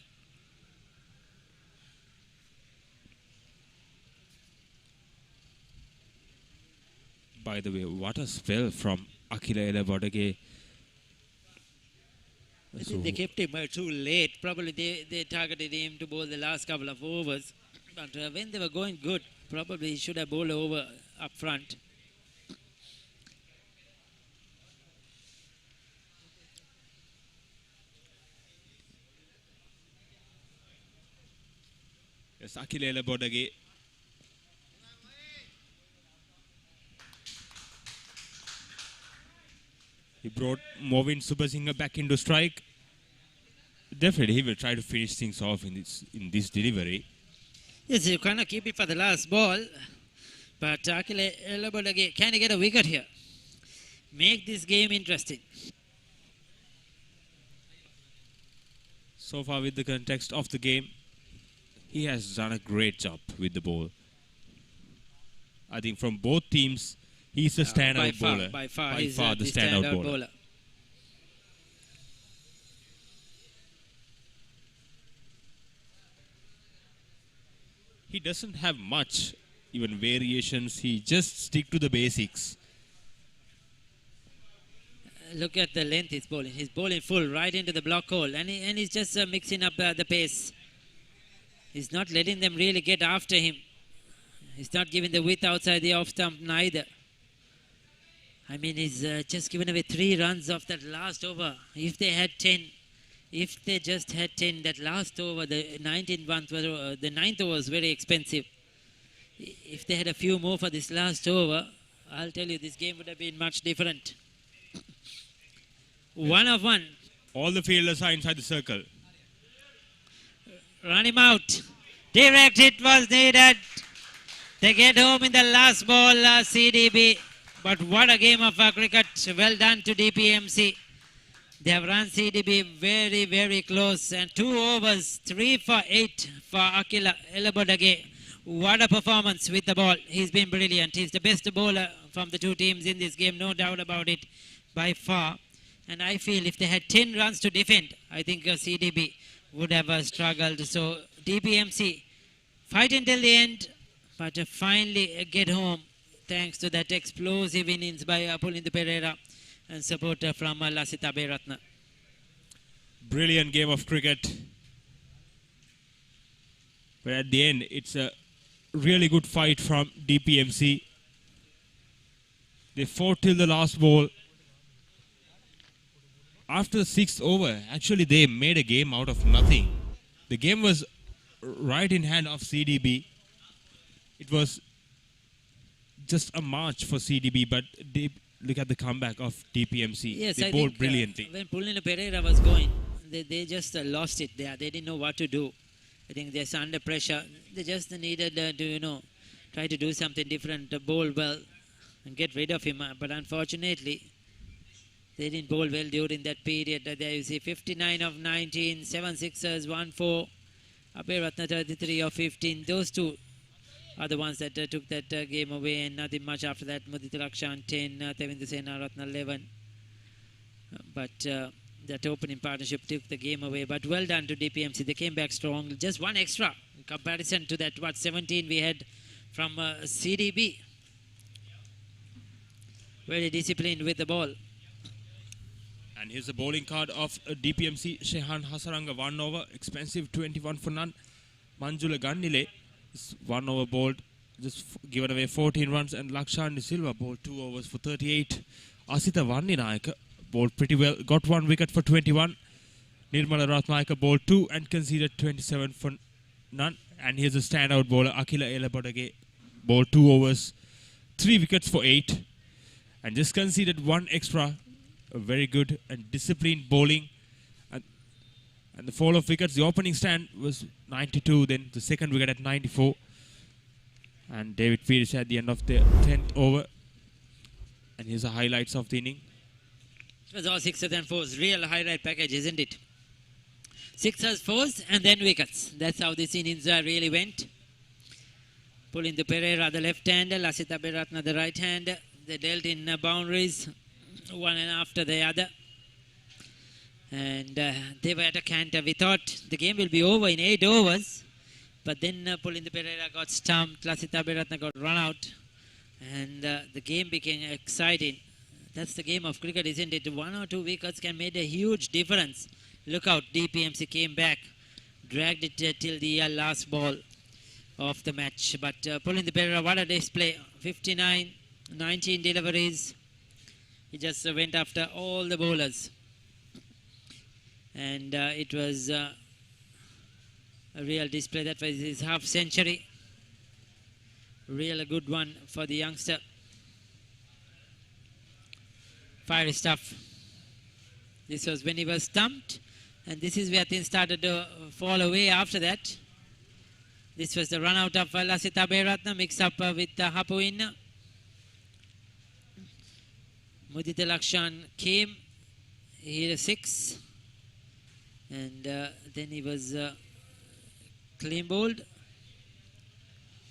By the way, what a spell from Akila Elabodage. I think they kept him too late. Probably they targeted him to bowl the last couple of overs. But when they were going good, probably he should have bowled over up front. Yes, Akila Elabodage. He brought Movin Subasinghe back into strike. Definitely, he will try to finish things off in this delivery. Yes, you cannot keep it for the last ball. But Akila Elabodage, can he get a wicket here? Make this game interesting. So far, with the context of the game, he has done a great job with the ball. I think from both teams, he's the standout bowler. By far, By he's far the standout bowler. He doesn't have much, even variations. He just stick to the basics. Look at the length he's bowling. He's bowling full right into the block hole. And he's just mixing up the pace. He's not letting them really get after him. He's not giving the width outside the off stump neither. I mean, he's just given away 3 runs off that last over. If they had 10, if they just had 10, that last over, the 9th over was very expensive. If they had a few more for this last over, I'll tell you, this game would have been much different. 1 of 1. All the fielders are inside the circle. Run him out. Direct hit was needed. They get home in the last ball, CDB. But what a game of cricket. Well done to DPMC. They have run CDB very, very close. And 2 overs, 3 for 8 for Akila Elabodage. What a performance with the ball. He's been brilliant. He's the best bowler from the 2 teams in this game. No doubt about it. By far. And I feel if they had 10 runs to defend, I think CDB would have struggled. So DPMC fighting till the end, but finally get home thanks to that explosive innings by Pulindu Pereira and support from Lasita Beratna. Brilliant game of cricket. But at the end, it's a really good fight from DPMC. They fought till the last ball. After the 6th over, actually they made a game out of nothing. The game was right in hand of CDB. It was just a march for CDB, but look at the comeback of DPMC. Yes, they I bowled think brilliantly. When Pulindu Pereira was going, they just lost it there. They didn't know what to do. I think they're under pressure. They just needed try to do something different, bowl well and get rid of him. But unfortunately, they didn't bowl well during that period. There you see 59 of 19, 7 sixers, 1 4. Abhiratna 33 of 15. Those two are the ones that took that game away, and nothing much after that. Mudita Lakshan 10, Tevindu Senaratna 11. But that opening partnership took the game away. But well done to DPMC. They came back strong. Just one extra in comparison to that 17 we had from CDB. Very disciplined with the ball. And here's the bowling card of DPMC. Shehan Hasaranga 1 over, expensive 21 for none. Manjula Gandile is 1 over bowled, just given away 14 runs. And Lakshan Silva bowled 2 overs for 38. Asita Vandinayaka bowled pretty well, got 1 wicket for 21. Nirmala Ratnayaka bowled 2 and conceded 27 for none. And here's a standout bowler, Akila Elabadage, bowled 2 overs, 3 wickets for 8. And just conceded 1 extra. A very good and disciplined bowling. And the fall of wickets, the opening stand was 92, then the second wicket at 94. And David Pierce at the end of the 10th over. And here's the highlights of the inning. It was all sixers and fours. Real highlight package, isn't it? Sixers, fours, and then wickets. That's how this innings really went. Pulling the Pereira, the left-hander. Lasita Beratna, the right-hander. They dealt in boundaries, one and after the other. And they were at a canter. We thought the game will be over in 8 overs. But then Pulinda Pereira got stumped. Lasita Beratna got run out. And the game became exciting. That's the game of cricket, isn't it? 1 or 2 wickets can make a huge difference. Look out, DPMC came back. Dragged it till the last ball of the match. But Pulinda Pereira, what a display. 59, 19 deliveries. He just went after all the bowlers. And it was a real display. That was his half century. Real good one for the youngster. Fiery stuff. This was when he was stumped. And this is where things started to fall away after that. This was the run out of Lasita Beratna mixed up with Hapuin. Mudita Lakshan came. He hit a 6. And then he was clean bowled.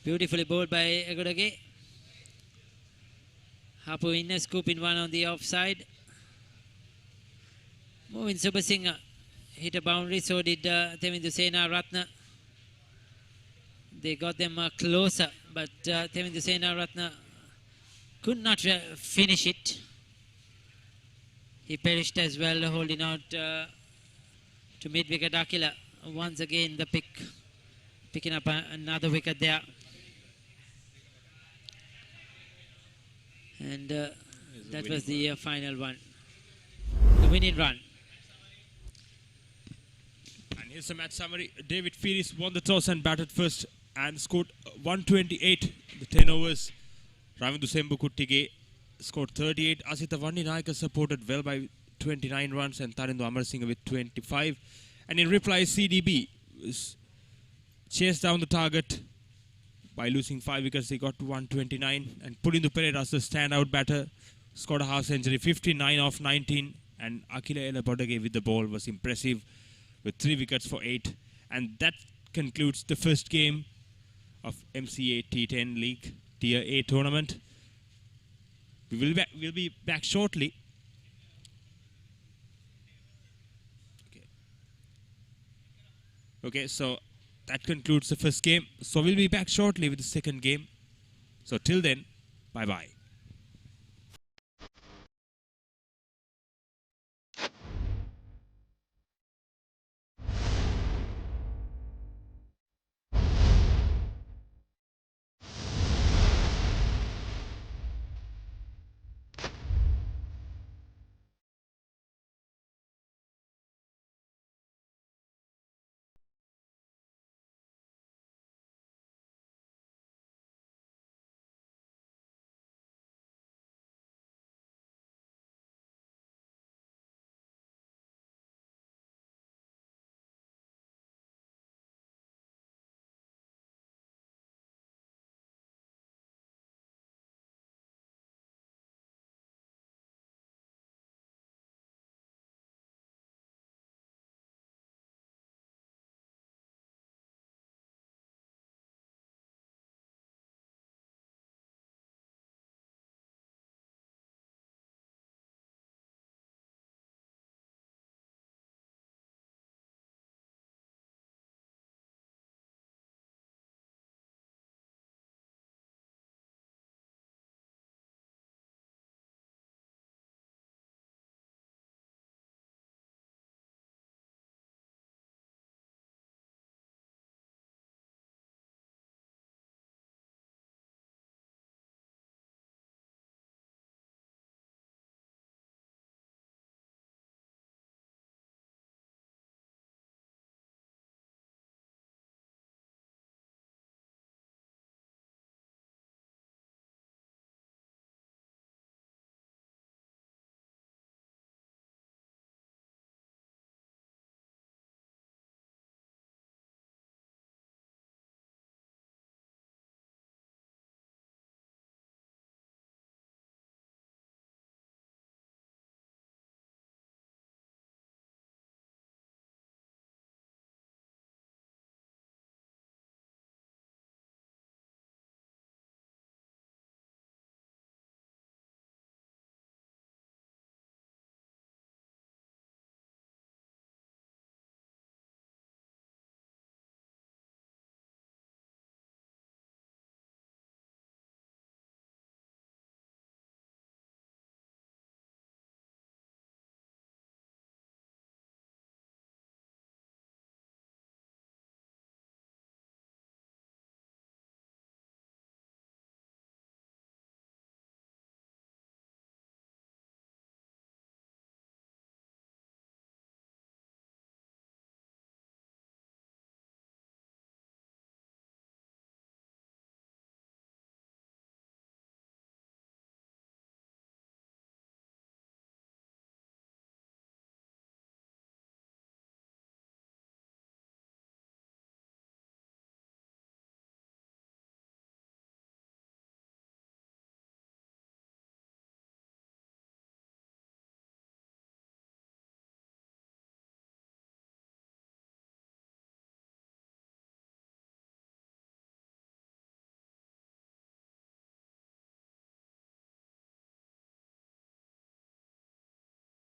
Beautifully bowled by Agodage. Hapuin scooping one on the offside. Moving Subasinghe hit a boundary, so did Tevindu Senaratna. They got them closer, but Tevindu Senaratna could not finish it. He perished as well, holding out to mid-wicket Akila. Once again, the picking up another wicket there. And that was the final one. The winning run. And here's the match summary. David Fieris won the toss and batted first and scored 128 the 10 overs. Ravindu Sembukuttige scored 38. Asita Vandinayaka supported well by 29 runs and Tarindu Amarasinghe with 25. And in reply, CDB was chased down the target by losing 5 wickets. He got to 129. And Pulindu Pereira as the standout batter scored a half century, 59 off 19. And Akila Elabodage with the ball was impressive with 3 wickets for 8. And that concludes the first game of MCA T10 League Tier A tournament. We'll be back shortly. Okay, so that concludes the first game. So we'll be back shortly with the second game. So till then, bye-bye.